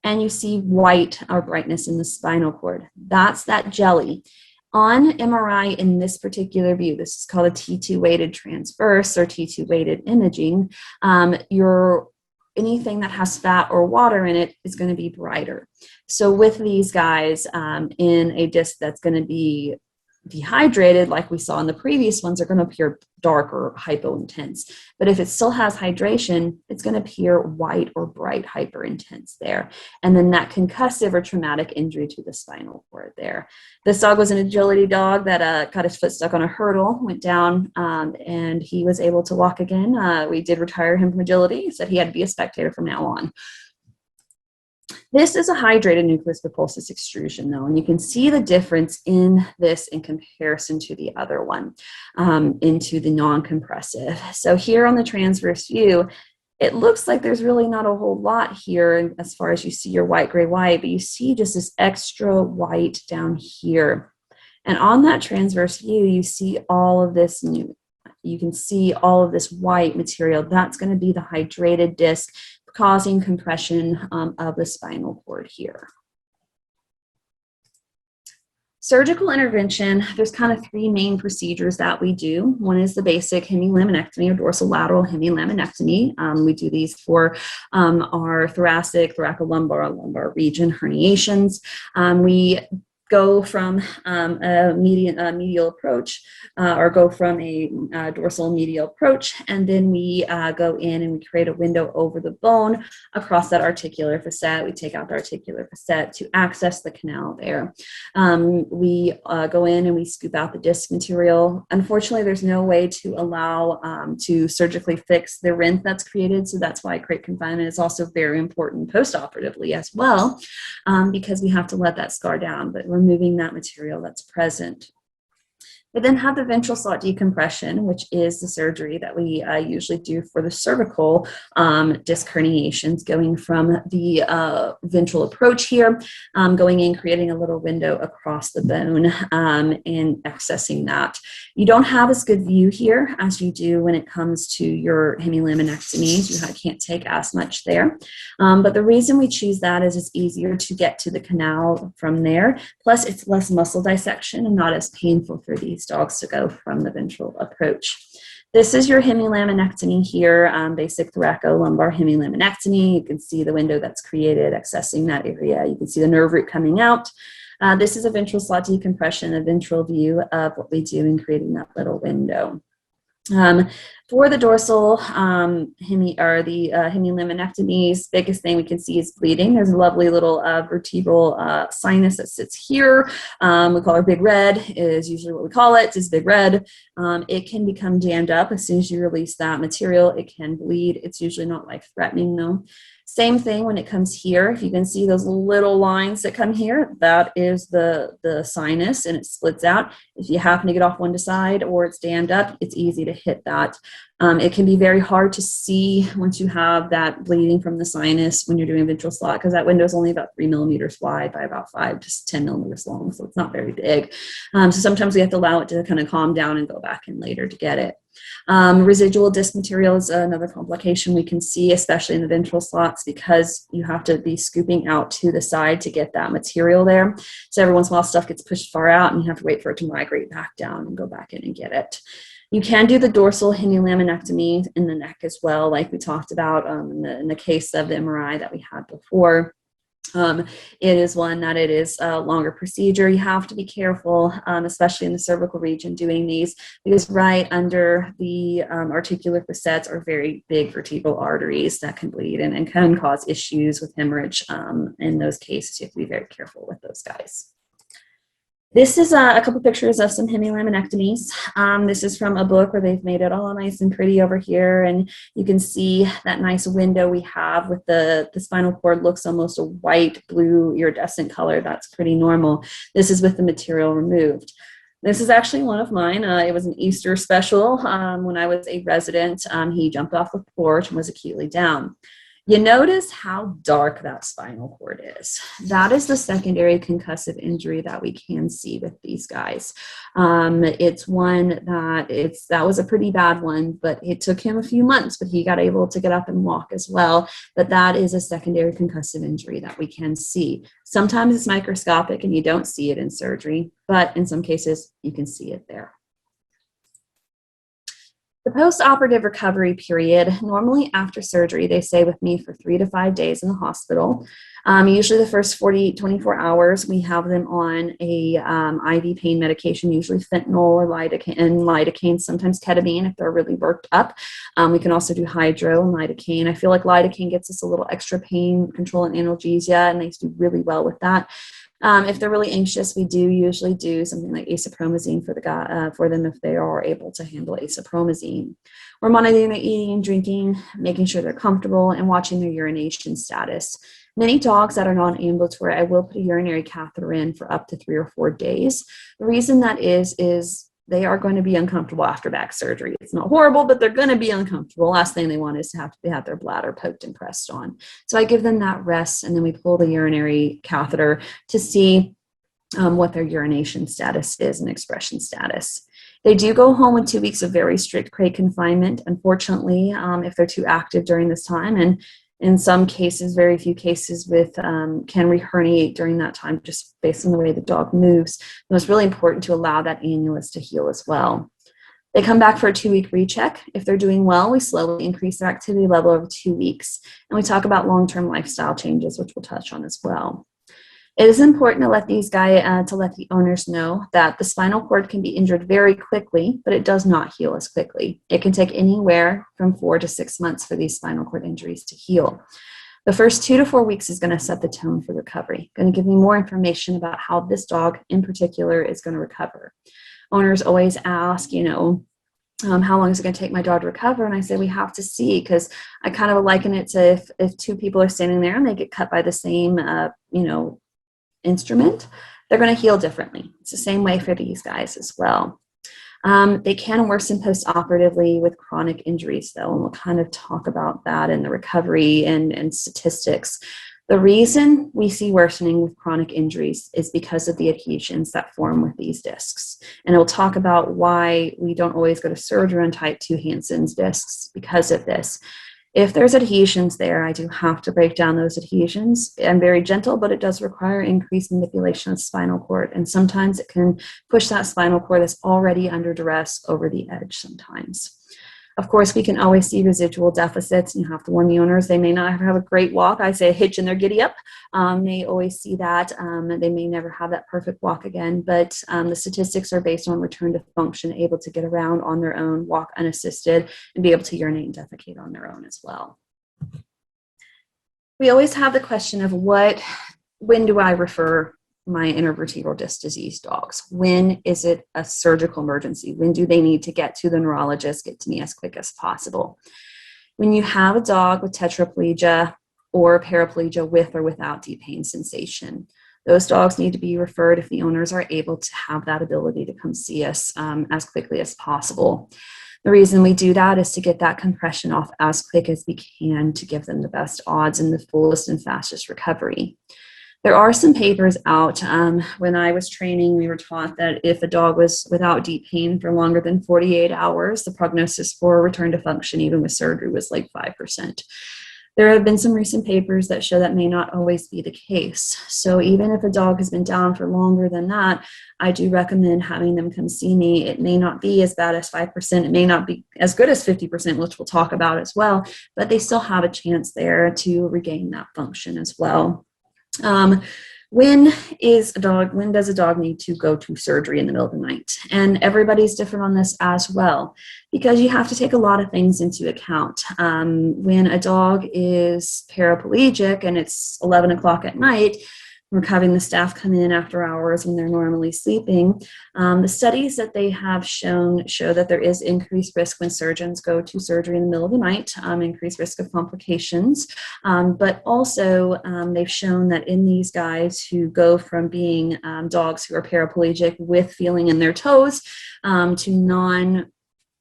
and you see white or brightness in the spinal cord. That's that jelly. On MRI in this particular view, this is called a T2 weighted transverse or T2 weighted imaging, anything that has fat or water in it is going to be brighter. So with these guys in a disc that's going to be dehydrated, like we saw in the previous ones, are going to appear dark or hypo-intense. But if it still has hydration, it's going to appear white or bright hyper-intense there. And then that concussive or traumatic injury to the spinal cord there. This dog was an agility dog that got his foot stuck on a hurdle, went down, and he was able to walk again. We did retire him from agility. He said he had to be a spectator from now on. This is a hydrated nucleus pulposus extrusion, though, and you can see the difference in this in comparison to the other one, into the non-compressive. So here on the transverse view, it looks like there's really not a whole lot here as far as you see your white, gray, white, but you see just this extra white down here. And on that transverse view, you see all of this you can see all of this white material. That's going to be the hydrated disc causing compression of the spinal cord here. Surgical intervention, there's kind of three main procedures that we do. One is the basic hemi-laminectomy or dorsolateral hemi-laminectomy. We do these for our thoracic, thoracolumbar region herniations. We go from a medial approach or go from a dorsal medial approach, and then we go in and we create a window over the bone across that articular facet. We take out the articular facet to access the canal there. We go in and we scoop out the disc material. Unfortunately, there's no way to allow to surgically fix the rent that's created, so that's why crate confinement is also very important postoperatively as well, because we have to let that scar down, but removing that material that's present. We then have the ventral slot decompression, which is the surgery that we usually do for the cervical disc herniations, going from the ventral approach here, going in, creating a little window across the bone and accessing that. You don't have as good view here as you do when it comes to your hemi-laminectomies. You can't take as much there. But the reason we choose that is it's easier to get to the canal from there. Plus, it's less muscle dissection and not as painful for these dogs to go from the ventral approach. This is your hemi-laminectomy here, basic thoracolumbar hemi-laminectomy. You can see the window that's created, accessing that area. You can see the nerve root coming out. This is a ventral slot decompression, a ventral view of what we do in creating that little window. For the dorsal hemi-laminectomies, biggest thing we can see is bleeding. There's a lovely little vertebral sinus that sits here. We call her Big Red, is usually what we call it, is Big Red. It can become jammed up as soon as you release that material. It can bleed. It's usually not life-threatening though. Same thing when it comes here. If you can see those little lines that come here, that is the sinus, and it splits out. If you happen to get off one side or it's dammed up, it's easy to hit that. It can be very hard to see once you have that bleeding from the sinus when you're doing ventral slot, because that window is only about 3 millimeters wide by about 5 to 10 millimeters long, so it's not very big. So sometimes we have to allow it to kind of calm down and go back in later to get it. Residual disc material is another complication we can see, especially in the ventral slots, because you have to be scooping out to the side to get that material there. So every once in a while stuff gets pushed far out and you have to wait for it to migrate back down and go back in and get it. You can do the dorsal hemi-laminectomy in the neck as well, like we talked about in the case of the MRI that we had before. It is one that it is a longer procedure. You have to be careful, especially in the cervical region doing these, because right under the articular facets are very big vertebral arteries that can bleed and can cause issues with hemorrhage. In those cases, you have to be very careful with those guys. This is a couple pictures of some hemi-laminectomies. This is from a book where they've made it all nice and pretty over here, and you can see that nice window we have with the spinal cord looks almost a white, blue, iridescent color. That's pretty normal. This is with the material removed. This is actually one of mine. It was an Easter special. When I was a resident, he jumped off the porch and was acutely down. You notice how dark that spinal cord is. That is the secondary concussive injury that we can see with these guys. It's one that was a pretty bad one, but it took him a few months, but he got able to get up and walk as well. But that is a secondary concussive injury that we can see. Sometimes it's microscopic and you don't see it in surgery, but in some cases you can see it there. The post-operative recovery period, normally after surgery, they stay with me for 3 to 5 days in the hospital. Usually the first 48, 24 hours, we have them on a IV pain medication, usually fentanyl or lidocaine, sometimes ketamine if they're really worked up. We can also do hydro and lidocaine. I feel like lidocaine gets us a little extra pain control and analgesia, and they do really well with that. If they're really anxious, we do usually do something like asapromazine for them if they are able to handle asapromazine. We're monitoring their eating and drinking, making sure they're comfortable, and watching their urination status. Many dogs that are non-ambulatory, I will put a urinary catheter in for up to 3 or 4 days. The reason that is they are going to be uncomfortable after back surgery. It's not horrible, but they're going to be uncomfortable. Last thing they want is to have their bladder poked and pressed on. So I give them that rest, and then we pull the urinary catheter to see what their urination status is and expression status. They do go home with 2 weeks of very strict crate confinement, unfortunately, if they're too active during this time. And in some cases, very few cases can reherniate during that time just based on the way the dog moves. And it's really important to allow that annulus to heal as well. They come back for a 2-week recheck. If they're doing well, we slowly increase their activity level over 2 weeks. And we talk about long-term lifestyle changes, which we'll touch on as well. It is important to let the owners know that the spinal cord can be injured very quickly, but it does not heal as quickly. It can take anywhere from 4 to 6 months for these spinal cord injuries to heal. The first 2 to 4 weeks is going to set the tone for recovery. Going to give you more information about how this dog in particular is going to recover. Owners always ask, how long is it going to take my dog to recover? And I say, we have to see, because I kind of liken it to if 2 people are standing there and they get cut by the same, instrument, they're going to heal differently. It's the same way for these guys as well. They can worsen post-operatively with chronic injuries, though, and we'll kind of talk about that in the recovery and statistics. The reason we see worsening with chronic injuries is because of the adhesions that form with these discs. And we'll talk about why we don't always go to surgery on type 2 Hansen's discs because of this. If there's adhesions there, I do have to break down those adhesions. I'm very gentle, but it does require increased manipulation of the spinal cord. And sometimes it can push that spinal cord that's already under duress over the edge sometimes. Of course, we can always see residual deficits, and you have to warn the owners. They may not have a great walk. I say a hitch in their giddy up. They always see that. They may never have that perfect walk again, but the statistics are based on return to function, able to get around on their own, walk unassisted, and be able to urinate and defecate on their own as well. We always have the question of when do I refer my intervertebral disc disease dogs? When is it a surgical emergency? When do they need to get to the neurologist, get to me as quick as possible? When you have a dog with tetraplegia or paraplegia with or without deep pain sensation, those dogs need to be referred if the owners are able to have that ability to come see us as quickly as possible. The reason we do that is to get that compression off as quick as we can to give them the best odds and the fullest and fastest recovery. There are some papers out. When I was training, we were taught that if a dog was without deep pain for longer than 48 hours, the prognosis for return to function, even with surgery, was like 5%. There have been some recent papers that show that may not always be the case. So even if a dog has been down for longer than that, I do recommend having them come see me. It may not be as bad as 5%. It may not be as good as 50%, which we'll talk about as well, but they still have a chance there to regain that function as well. When does a dog need to go to surgery in the middle of the night? And everybody's different on this as well, because you have to take a lot of things into account. When a dog is paraplegic and it's 11 o'clock at night, we're having the staff come in after hours when they're normally sleeping. The studies that they have show that there is increased risk when surgeons go to surgery in the middle of the night, increased risk of complications. But also they've shown that in these guys who go from being dogs who are paraplegic with feeling in their toes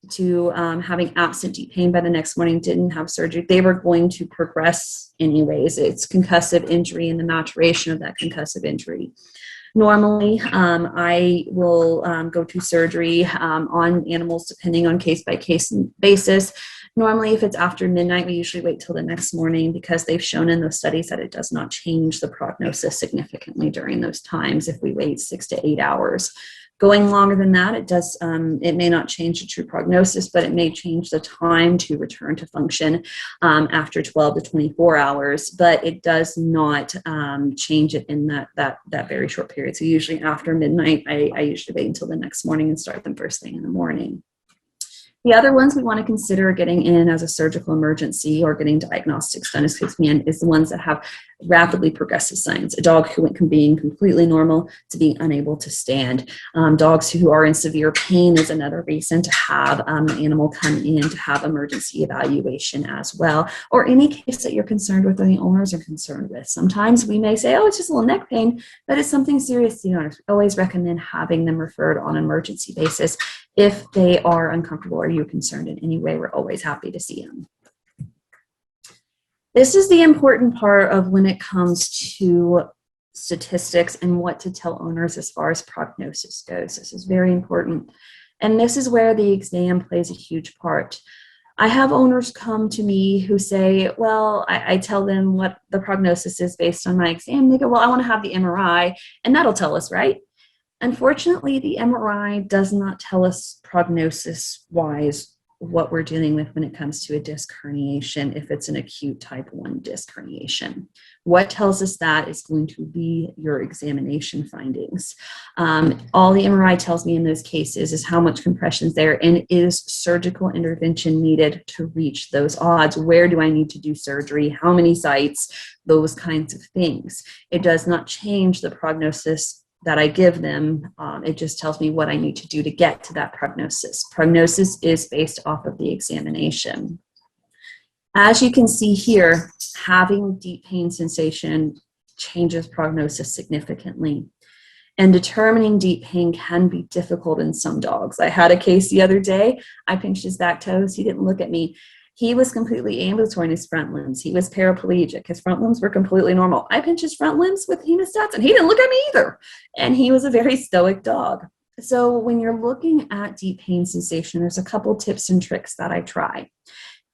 to having absent deep pain by the next morning, didn't have surgery, they were going to progress anyways. It's concussive injury and the maturation of that concussive injury. Normally, I will go to surgery on animals depending on case-by-case basis. Normally, if it's after midnight, we usually wait till the next morning because they've shown in those studies that it does not change the prognosis significantly during those times if we wait 6 to 8 hours. Going longer than that, it may not change the true prognosis, but it may change the time to return to function after 12 to 24 hours, but it does not change it in that very short period. So usually after midnight, I usually wait until the next morning and start them first thing in the morning. The other ones we want to consider getting in as a surgical emergency or getting diagnostics done as quick as we can is the ones that have rapidly progressive signs. A dog who went from being completely normal to being unable to stand. Dogs who are in severe pain is another reason to have an animal come in to have emergency evaluation as well, or any case that you're concerned with or the owners are concerned with. Sometimes we may say, oh, it's just a little neck pain, but it's something serious. You know, I always recommend having them referred on an emergency basis. If they are uncomfortable or you're concerned in any way, we're always happy to see them. This is the important part of when it comes to statistics and what to tell owners as far as prognosis goes. This is very important. And this is where the exam plays a huge part. I have owners come to me who say, well, I tell them what the prognosis is based on my exam. They go, well, I want to have the MRI, and that'll tell us, right? Unfortunately, the MRI does not tell us prognosis-wise what we're dealing with when it comes to a disc herniation if it's an acute type 1 disc herniation. What tells us that is going to be your examination findings. All the MRI tells me in those cases is how much compression is there and is surgical intervention needed to reach those odds. Where do I need to do surgery? How many sites? Those kinds of things. It does not change the prognosis that I give them. It just tells me what I need to do to get to that prognosis. Prognosis is based off of the examination. As you can see here, having deep pain sensation changes prognosis significantly. And determining deep pain can be difficult in some dogs. I had a case the other day. I pinched his back toes. He didn't look at me. He was completely ambulatory in his front limbs. He was paraplegic. His front limbs were completely normal. I pinched his front limbs with hemostats, and he didn't look at me either. And he was a very stoic dog. So when you're looking at deep pain sensation, there's a couple tips and tricks that I try.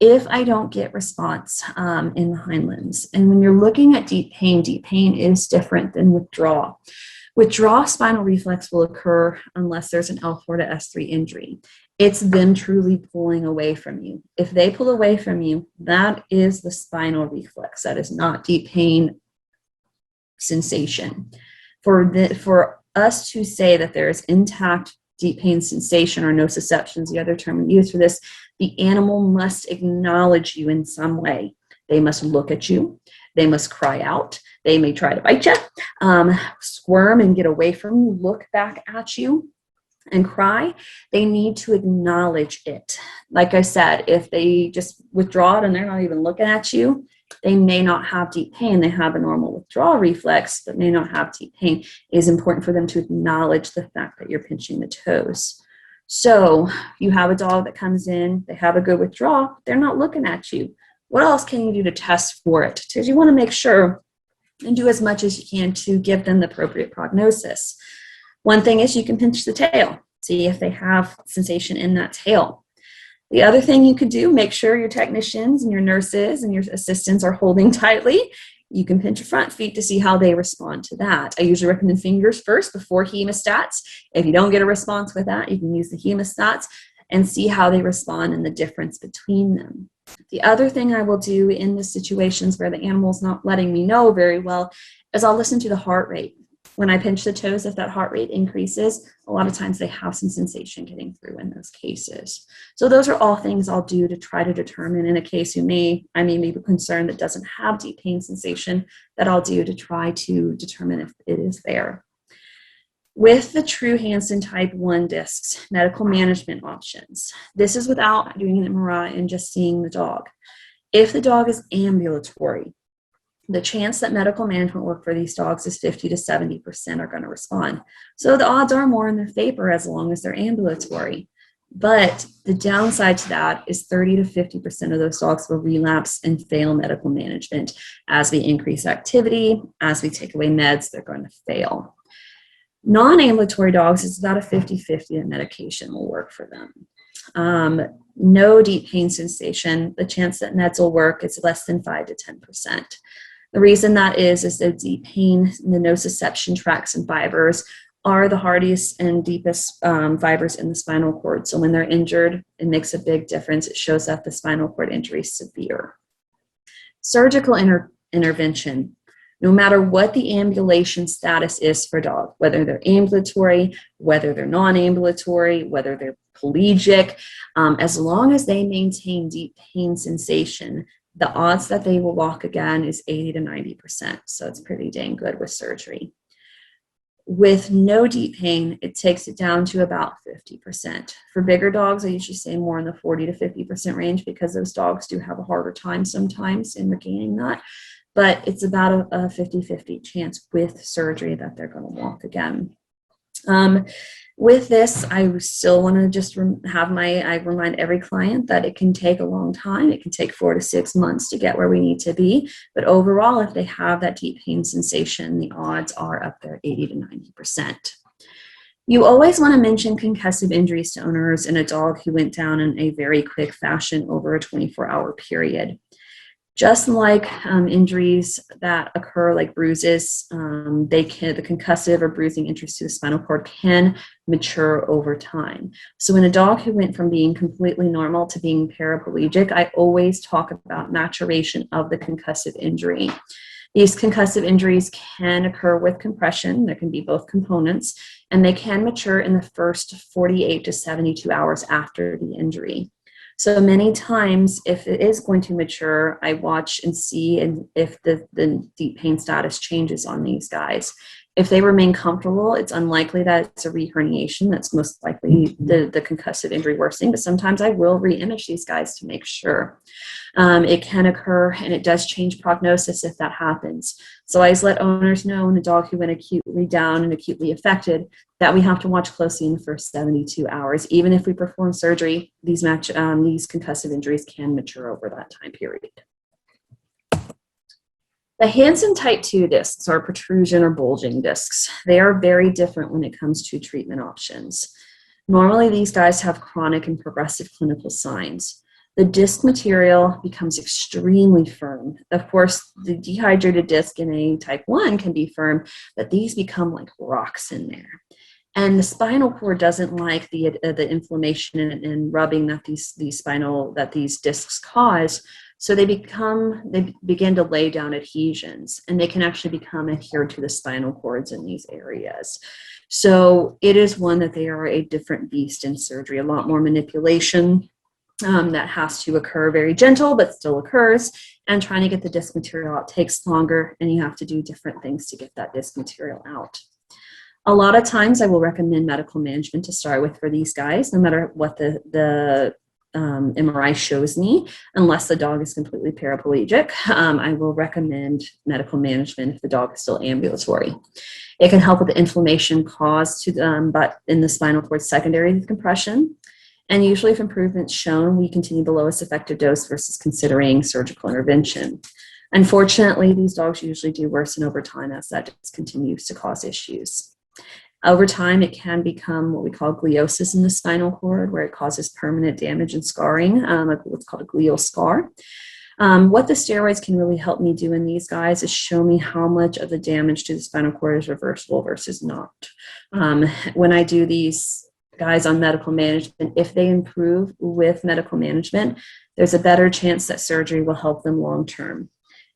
If I don't get response in the hind limbs, and when you're looking at deep pain is different than withdrawal. Withdrawal spinal reflex will occur unless there's an L4 to S3 injury. It's them truly pulling away from you. If they pull away from you, that is the spinal reflex. That is not deep pain sensation. For us to say that there is intact deep pain sensation or nociceptions, the other term we use for this, the animal must acknowledge you in some way. They must look at you. They must cry out. They may try to bite you, squirm and get away from you, look back at you and cry. They need to acknowledge it. Like I said, if they just withdraw it and they're not even looking at you, they may not have deep pain. They have a normal withdrawal reflex, but may not have deep pain. It is important for them to acknowledge the fact that you're pinching the toes. So you have a dog that comes in, they have a good withdrawal, they're not looking at you. What else can you do to test for it? Because you want to make sure and do as much as you can to give them the appropriate prognosis. One thing is you can pinch the tail, see if they have sensation in that tail. The other thing you could do, make sure your technicians and your nurses and your assistants are holding tightly. You can pinch your front feet to see how they respond to that. I usually recommend fingers first before hemostats. If you don't get a response with that, you can use the hemostats and see how they respond and the difference between them. The other thing I will do in the situations where the animal's not letting me know very well is I'll listen to the heart rate. When I pinch the toes, if that heart rate increases, a lot of times they have some sensation getting through in those cases. So those are all things I'll do to try to determine in a case I may be concerned that doesn't have deep pain sensation, that I'll do to try to determine if it is there. With the true Hansen type 1 discs, medical management options. This is without doing an MRI and just seeing the dog. If the dog is ambulatory, the chance that medical management work for these dogs is 50 to 70% are going to respond. So the odds are more in their favor as long as they're ambulatory. But the downside to that is 30 to 50% of those dogs will relapse and fail medical management. As we increase activity, as we take away meds, they're going to fail. Non-ambulatory dogs, it's about a 50-50 that medication will work for them. No deep pain sensation. The chance that meds will work is less than 5 to 10%. The reason that is the deep pain, the nociception tracts and fibers are the hardest and deepest fibers in the spinal cord. So when they're injured, it makes a big difference. It shows that the spinal cord injury is severe. Surgical intervention. No matter what the ambulation status is for dog, whether they're ambulatory, whether they're non-ambulatory, whether they're pelagic, as long as they maintain deep pain sensation, the odds that they will walk again is 80 to 90%. So it's pretty dang good with surgery. With no deep pain, it takes it down to about 50%. For bigger dogs, I usually say more in the 40 to 50% range because those dogs do have a harder time sometimes in regaining that. But it's about a 50-50 chance with surgery that they're going to walk again. With this, I still want to just I remind every client that it can take a long time. It can take 4 to 6 months to get where we need to be. But overall, if they have that deep pain sensation, the odds are up there 80 to 90%. You always want to mention concussive injuries to owners in a dog who went down in a very quick fashion over a 24-hour period. Just like injuries that occur like bruises, the concussive or bruising injuries to the spinal cord can mature over time. So in a dog who went from being completely normal to being paraplegic, I always talk about maturation of the concussive injury. These concussive injuries can occur with compression. There can be both components, and they can mature in the first 48 to 72 hours after the injury. So many times, if it is going to mature, I watch and see if the deep pain status changes on these guys. If they remain comfortable, it's unlikely that it's a reherniation. That's most likely the concussive injury worsening, but sometimes I will re-image these guys to make sure. It can occur, and it does change prognosis if that happens. So I always let owners know in a dog who went acutely down and acutely affected that we have to watch closely in the first 72 hours. Even if we perform surgery, these concussive injuries can mature over that time period. The Hansen type 2 discs are protrusion or bulging discs. They are very different when it comes to treatment options. Normally, these guys have chronic and progressive clinical signs. The disc material becomes extremely firm. Of course, the dehydrated disc in a type 1 can be firm, but these become like rocks in there. And the spinal cord doesn't like the inflammation and rubbing that these discs cause. So they begin to lay down adhesions, and they can actually become adhered to the spinal cords in these areas. So it is one that they are a different beast in surgery, a lot more manipulation that has to occur, very gentle, but still occurs. And trying to get the disc material out takes longer, and you have to do different things to get that disc material out. A lot of times I will recommend medical management to start with for these guys, no matter what the MRI shows me, unless the dog is completely paraplegic. I will recommend medical management if the dog is still ambulatory. It can help with the inflammation caused but in the spinal cord secondary to compression. And usually if improvement's shown, we continue the lowest effective dose versus considering surgical intervention. Unfortunately, these dogs usually do worsen over time as that just continues to cause issues. Over time, it can become what we call gliosis in the spinal cord, where it causes permanent damage and scarring, what's called a glial scar. What the steroids can really help me do in these guys is show me how much of the damage to the spinal cord is reversible versus not. When I do these guys on medical management, if they improve with medical management, there's a better chance that surgery will help them long term.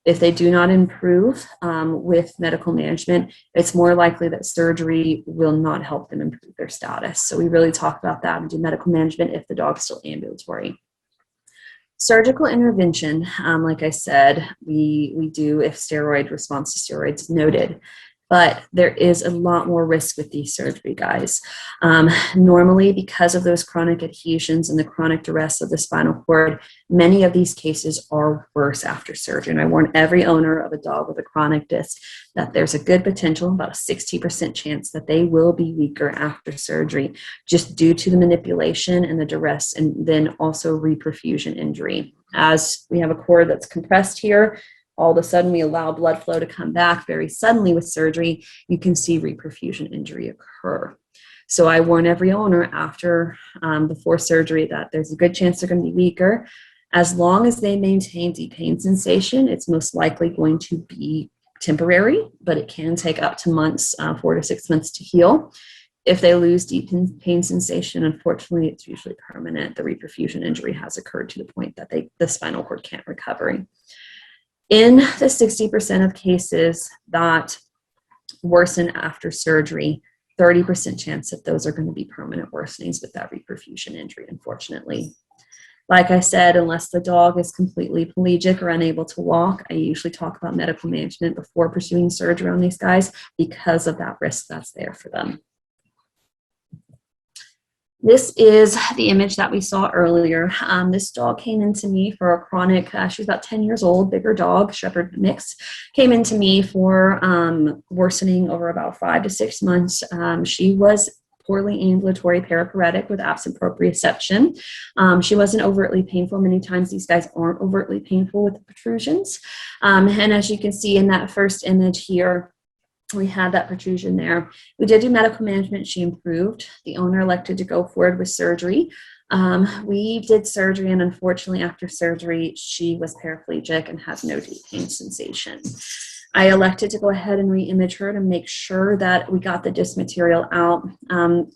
If they do not improve with medical management, it's more likely that surgery will not help them improve their status. So we really talk about that and do medical management if the dog is still ambulatory. Surgical intervention, like I said, we do if steroid response to steroids is noted. But there is a lot more risk with these surgery guys. Normally, because of those chronic adhesions and the chronic duress of the spinal cord, many of these cases are worse after surgery. And I warn every owner of a dog with a chronic disc that there's a good potential, about a 60% chance that they will be weaker after surgery, just due to the manipulation and the duress, and then also reperfusion injury. As we have a cord that's compressed here, all of a sudden we allow blood flow to come back very suddenly with surgery, you can see reperfusion injury occur. So I warn every owner before surgery that there's a good chance they're going to be weaker. As long as they maintain deep pain sensation, it's most likely going to be temporary, but it can take up to months, 4 to 6 months to heal. If they lose deep pain sensation, unfortunately, it's usually permanent. The reperfusion injury has occurred to the point that the spinal cord can't recover. In the 60% of cases that worsen after surgery, 30% chance that those are going to be permanent worsenings with that reperfusion injury, unfortunately. Like I said, unless the dog is completely pelagic or unable to walk, I usually talk about medical management before pursuing surgery on these guys because of that risk that's there for them. This is the image that we saw earlier. This dog came into me for a chronic, she was about 10 years old, bigger dog, Shepherd mix, came into me for worsening over about 5 to 6 months. She was poorly ambulatory paraparetic with absent proprioception. She wasn't overtly painful. Many times these guys aren't overtly painful with the protrusions. And as you can see in that first image here, we had that protrusion there. We did do medical management. She improved. The owner elected to go forward with surgery. We did surgery, and unfortunately after surgery, she was paraplegic and has no deep pain sensation. I elected to go ahead and re-image her to make sure that we got the disc material out.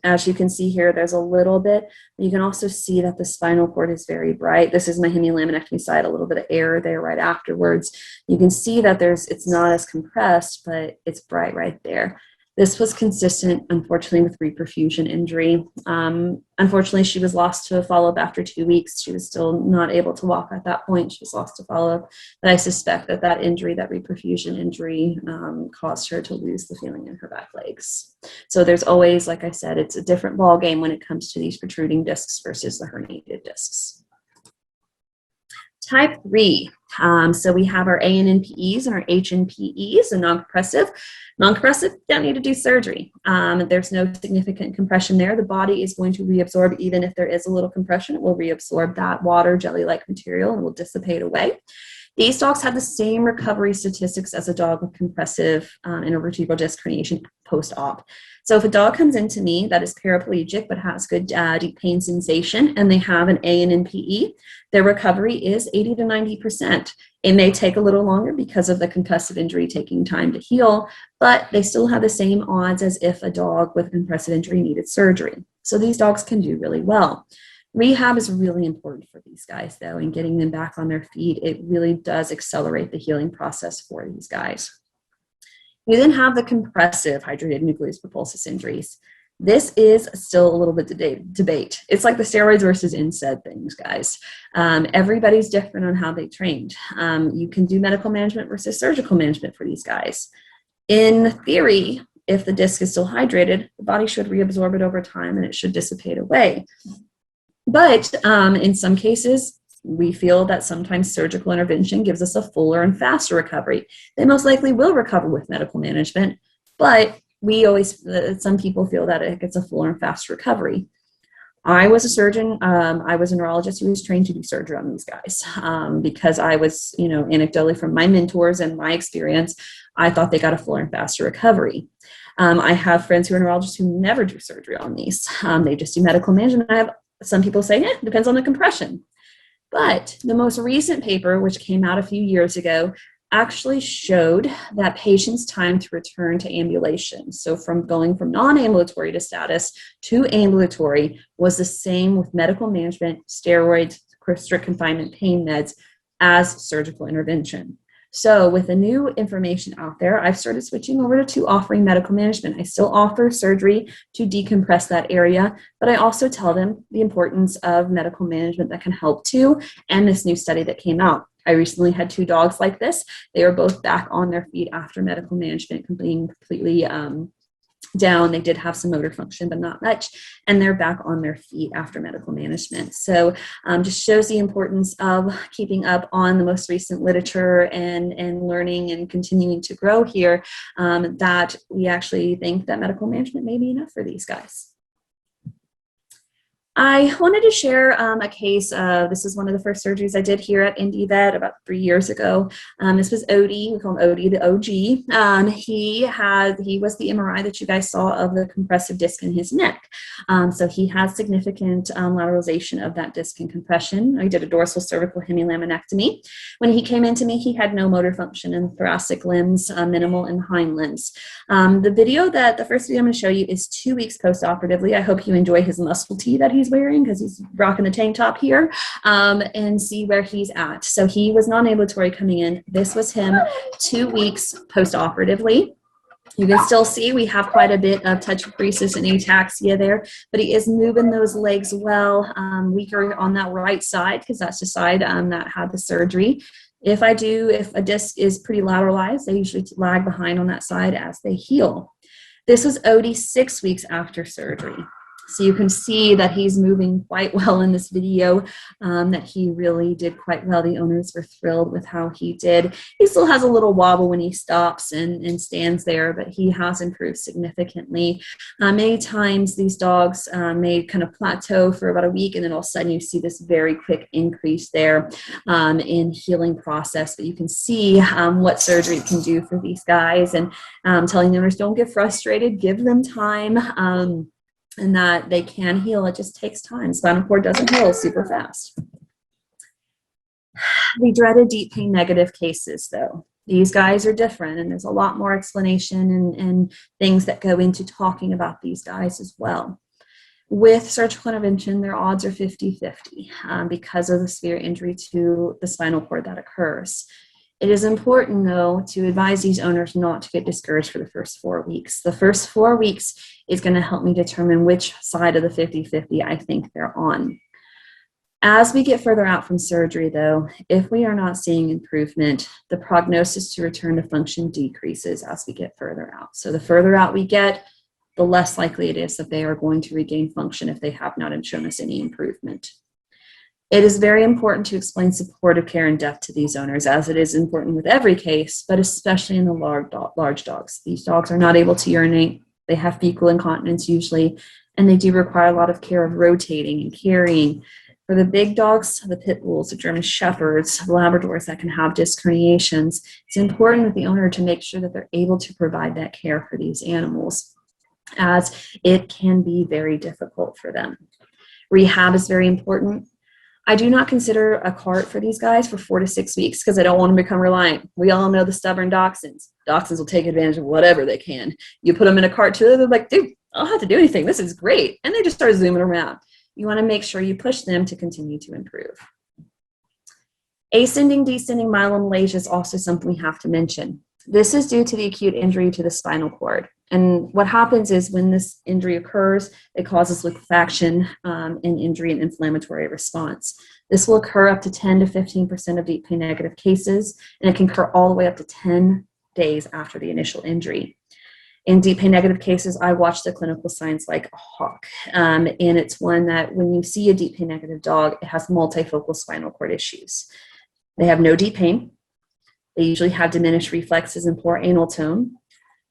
As you can see here, there's a little bit. You can also see that the spinal cord is very bright. This is my Hemi laminectomy side, a little bit of error there right afterwards. You can see that it's not as compressed, but it's bright right there. This was consistent, unfortunately, with reperfusion injury. Unfortunately, she was lost to a follow-up after 2 weeks. She was still not able to walk at that point. She was lost to follow-up. But I suspect that injury, that reperfusion injury, caused her to lose the feeling in her back legs. So there's always, like I said, it's a different ball game when it comes to these protruding discs versus the herniated discs. Type 3. So we have our ANNPEs and our HNPEs, and non-compressive. Non-compressive, don't need to do surgery. There's no significant compression there. The body is going to reabsorb, even if there is a little compression, it will reabsorb that water, jelly-like material, and will dissipate away. These dogs have the same recovery statistics as a dog with compressive intervertebral disc herniation post-op. So if a dog comes into me that is paraplegic but has good deep pain sensation and they have an ANNPE, their recovery is 80 to 90%. It may take a little longer because of the concussive injury taking time to heal, but they still have the same odds as if a dog with compressive injury needed surgery. So these dogs can do really well. Rehab is really important for these guys, though, and getting them back on their feet. It really does accelerate the healing process for these guys. You then have the compressive hydrated nucleus propulsus injuries. This is still a little bit debate. It's like the steroids versus NSAID things, guys. Everybody's different on how they trained. You can do medical management versus surgical management for these guys. In theory, if the disc is still hydrated, the body should reabsorb it over time and it should dissipate away. But in some cases, we feel that sometimes surgical intervention gives us a fuller and faster recovery. They most likely will recover with medical management, but some people feel that it gets a fuller and faster recovery. I was a surgeon. I was a neurologist who was trained to do surgery on these guys because I was, anecdotally from my mentors and my experience, I thought they got a fuller and faster recovery. I have friends who are neurologists who never do surgery on these. They just do medical management. I have some people say, depends on the compression. But the most recent paper, which came out a few years ago, actually showed that patients' time to return to ambulation, so from going from non-ambulatory to status to ambulatory, was the same with medical management, steroids, strict confinement pain meds as surgical intervention. So with the new information out there, I've started switching over to offering medical management. I still offer surgery to decompress that area, but I also tell them the importance of medical management that can help too, and this new study that came out. I recently had 2 dogs like this. They were both back on their feet after medical management, being completely down. They did have some motor function, but not much, and they're back on their feet after medical management. So just shows the importance of keeping up on the most recent literature and learning and continuing to grow here, that we actually think that medical management may be enough for these guys. I wanted to share a case of, this is one of the first surgeries I did here at Indy Vet about 3 years ago. This was Odie, we call him Odie, the OG. He was the MRI that you guys saw of the compressive disc in his neck. So he has significant lateralization of that disc and compression. I did a dorsal cervical Hemi laminectomy. When he came into me, he had no motor function in the thoracic limbs, minimal in the hind limbs. The first video I'm going to show you is 2 weeks post-operatively. I hope you enjoy his muscle tee that he's wearing because he's rocking the tank top here, and see where he's at. So he was non-ambulatory coming in. This was him 2 weeks post-operatively. You can still see we have quite a bit of touchapheresis and ataxia there, but he is moving those legs well, weaker on that right side because that's the side that had the surgery. If a disc is pretty lateralized, they usually lag behind on that side as they heal. This was Odie 6 weeks after surgery. So you can see that he's moving quite well in this video, that he really did quite well. The owners were thrilled with how he did. He still has a little wobble when he stops and stands there, but he has improved significantly. Many times these dogs may kind of plateau for about a week, and then all of a sudden you see this very quick increase there in healing process. But you can see what surgery can do for these guys, and telling the owners, don't get frustrated, give them time. And that they can heal. It just takes time. Spinal cord doesn't heal super fast. The dreaded deep pain negative cases, though. These guys are different, and there's a lot more explanation and things that go into talking about these guys as well. With surgical intervention, their odds are 50-50 because of the severe injury to the spinal cord that occurs. It is important, though, to advise these owners not to get discouraged for the first 4 weeks. The first 4 weeks is going to help me determine which side of the 50-50 I think they're on. As we get further out from surgery, though, if we are not seeing improvement, the prognosis to return to function decreases as we get further out. So the further out we get, the less likely it is that they are going to regain function if they have not shown us any improvement. It is very important to explain supportive care in depth to these owners, as it is important with every case, but especially in the large dogs. These dogs are not able to urinate. They have fecal incontinence usually, and they do require a lot of care of rotating and carrying. For the big dogs, the pit bulls, the German shepherds, Labradors that can have disc herniations, it's important with the owner to make sure that they're able to provide that care for these animals, as it can be very difficult for them. Rehab is very important. I do not consider a cart for these guys for 4 to 6 weeks because I don't want them to become reliant. We all know the stubborn dachshunds. Dachshunds will take advantage of whatever they can. You put them in a cart too, they're like, dude, I don't have to do anything. This is great. And they just start zooming around. You want to make sure you push them to continue to improve. Ascending, descending myelomalacia is also something we have to mention. This is due to the acute injury to the spinal cord. And what happens is when this injury occurs, it causes liquefaction and injury and inflammatory response. This will occur up to 10 to 15% of deep pain negative cases, and it can occur all the way up to 10 days after the initial injury. In deep pain negative cases, I watch the clinical signs like a hawk. And it's one that when you see a deep pain negative dog, it has multifocal spinal cord issues. They have no deep pain. They usually have diminished reflexes and poor anal tone.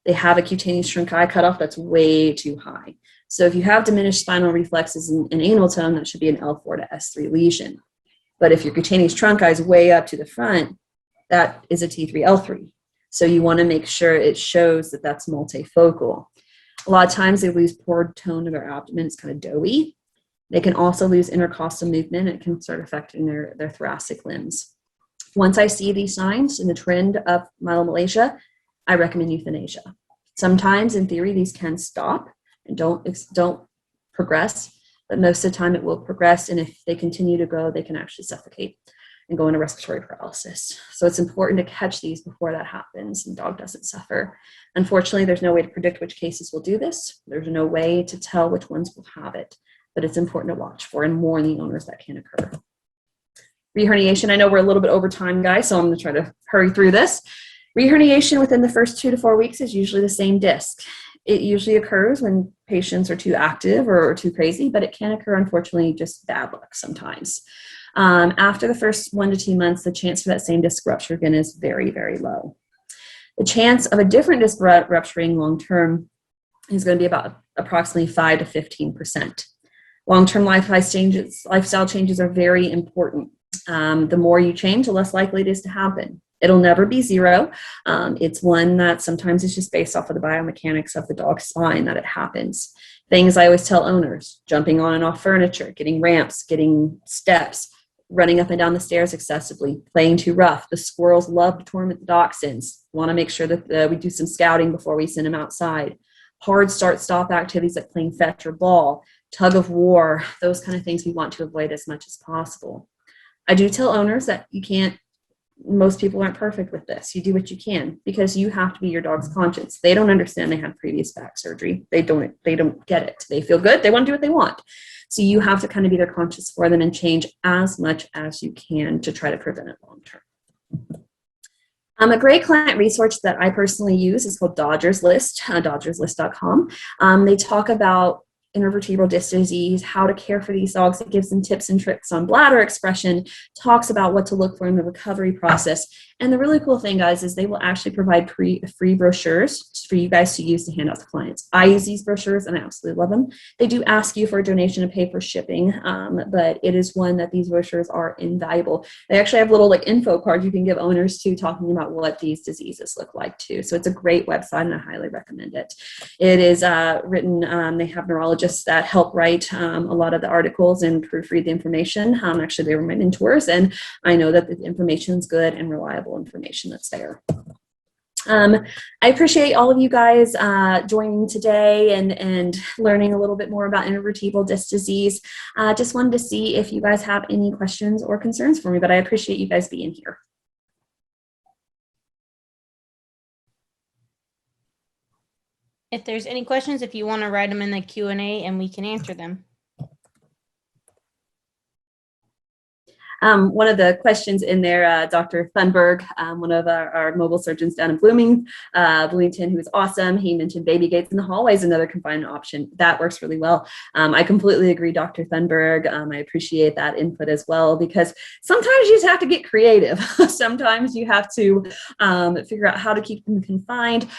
They have a cutaneous trunci cutoff that's way too high. So if you have diminished spinal reflexes and anal tone, that should be an L4 to S3 lesion. But if your cutaneous trunci is way up to the front, that is a T3, L3. So you want to make sure it shows that that's multifocal. A lot of times they lose poor tone of their abdomen. It's kind of doughy. They can also lose intercostal movement. It can start affecting their thoracic limbs. Once I see these signs in the trend of myelomalacia, I recommend euthanasia. Sometimes, in theory, these can stop and don't progress, but most of the time it will progress, and if they continue to go, they can actually suffocate and go into respiratory paralysis. So it's important to catch these before that happens and the dog doesn't suffer. Unfortunately, there's no way to predict which cases will do this. There's no way to tell which ones will have it, but it's important to watch for and warn the owners that can occur. Reherniation, I know we're a little bit over time, guys, so I'm going to try to hurry through this. Reherniation within the first 2 to 4 weeks is usually the same disc. It usually occurs when patients are too active or too crazy, but it can occur, unfortunately, just bad luck sometimes. After the first 1 to 2 months, the chance for that same disc rupture again is very, very low. The chance of a different disc rupturing long-term is going to be about approximately 5 to 15%. Long-term lifestyle changes are very important. The more you change, the less likely it is to happen. It'll never be zero. It's one that sometimes is just based off of the biomechanics of the dog's spine that it happens. Things I always tell owners: jumping on and off furniture, getting ramps, getting steps, running up and down the stairs excessively, playing too rough. The squirrels love to torment the dachshunds. Want to make sure that we do some scouting before we send them outside. Hard start-stop activities like playing fetch or ball, tug of war, those kind of things we want to avoid as much as possible. I do tell owners that you can't, most people aren't perfect with this. You do what you can, because you have to be your dog's conscience. They don't understand they had previous back surgery. They don't get it. They feel good. They want to do what they want. So you have to kind of be their conscience for them and change as much as you can to try to prevent it long term. A great client resource that I personally use is called Dodger's List, dodgerslist.com. They talk about intervertebral disc disease, how to care for these dogs. It gives them tips and tricks on bladder expression, talks about what to look for in the recovery process. And the really cool thing, guys, is they will actually provide free brochures for you guys to use to hand out to clients. I use these brochures and I absolutely love them. They do ask you for a donation to pay for shipping, but it is one that these brochures are invaluable. They actually have little like info cards you can give owners too, talking about what these diseases look like too. So it's a great website and I highly recommend it. It is written, they have neurologists that help write a lot of the articles and proofread the information. Actually, they were my mentors, and I know that the information is good and reliable information that's there. I appreciate all of you guys joining today and learning a little bit more about intervertebral disc disease. Just wanted to see if you guys have any questions or concerns for me, but I appreciate you guys being here. If there's any questions, if you want to write them in the Q&A and we can answer them. One of the questions in there, Dr. Thunberg, one of our mobile surgeons down in Bloomington, who is awesome. He mentioned baby gates in the hallways, another confinement option. That works really well. I completely agree, Dr. Thunberg. I appreciate that input as well, because sometimes you just have to get creative. Sometimes you have to figure out how to keep them confined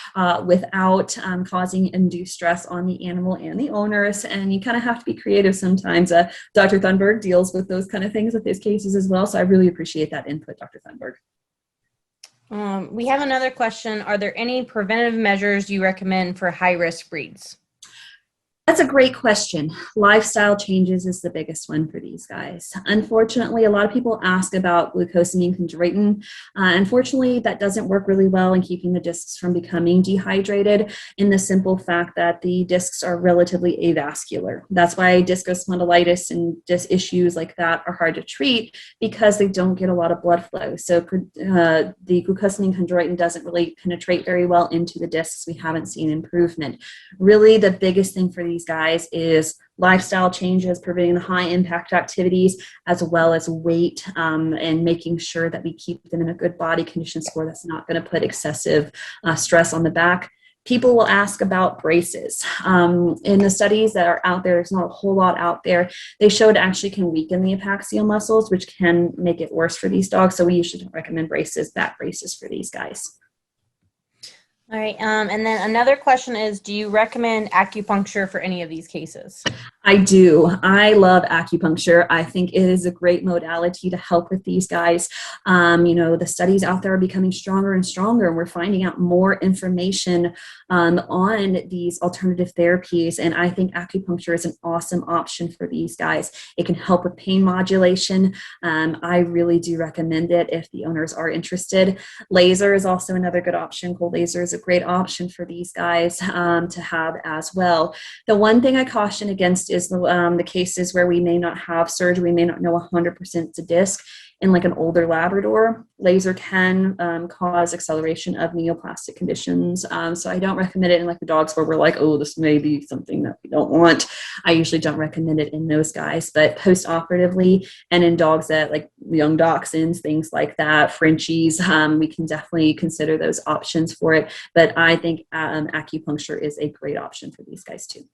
without causing undue stress on the animal and the owners. And you kind of have to be creative sometimes. Dr. Thunberg deals with those kind of things with his cases as well. So I really appreciate that input, Dr. Thunberg. We have another question. Are there any preventative measures you recommend for high-risk breeds? That's a great question. Lifestyle changes is the biggest one for these guys. Unfortunately, a lot of people ask about glucosamine chondroitin. Unfortunately, that doesn't work really well in keeping the discs from becoming dehydrated, in the simple fact that the discs are relatively avascular. That's why discospondylitis and disc issues like that are hard to treat, because they don't get a lot of blood flow. So the glucosamine chondroitin doesn't really penetrate very well into the discs. We haven't seen improvement. Really, the biggest thing for these guys is lifestyle changes, preventing the high impact activities, as well as weight, and making sure that we keep them in a good body condition score that's not going to put excessive stress on the back. People will ask about braces. In the studies that are out there, there's not a whole lot out there. They showed actually can weaken the epaxial muscles, which can make it worse for these dogs. So we usually recommend braces, back braces for these guys. All right, and then another question is, do you recommend acupuncture for any of these cases? I do. I love acupuncture. I think it is a great modality to help with these guys. The studies out there are becoming stronger and stronger, and we're finding out more information on these alternative therapies. And I think acupuncture is an awesome option for these guys. It can help with pain modulation. I really do recommend it if the owners are interested. Laser is also another good option. Cold laser is a great option for these guys to have as well. The one thing I caution against is the cases where we may not have surgery, we may not know 100% it's a disc. In like an older Labrador, laser can cause acceleration of neoplastic conditions. So I don't recommend it in like the dogs where we're like, oh, this may be something that we don't want. I usually don't recommend it in those guys, but post-operatively and in dogs that like young dachshunds, things like that, Frenchies, we can definitely consider those options for it. But I think acupuncture is a great option for these guys too.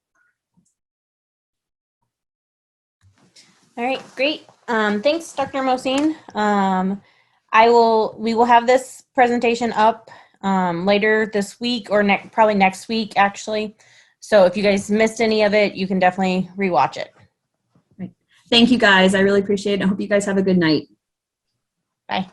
All right, great. Thanks, Dr. Mosine. We will have this presentation up later this week or probably next week, actually. So if you guys missed any of it, you can definitely rewatch it. Thank you guys. I really appreciate it. I hope you guys have a good night. Bye.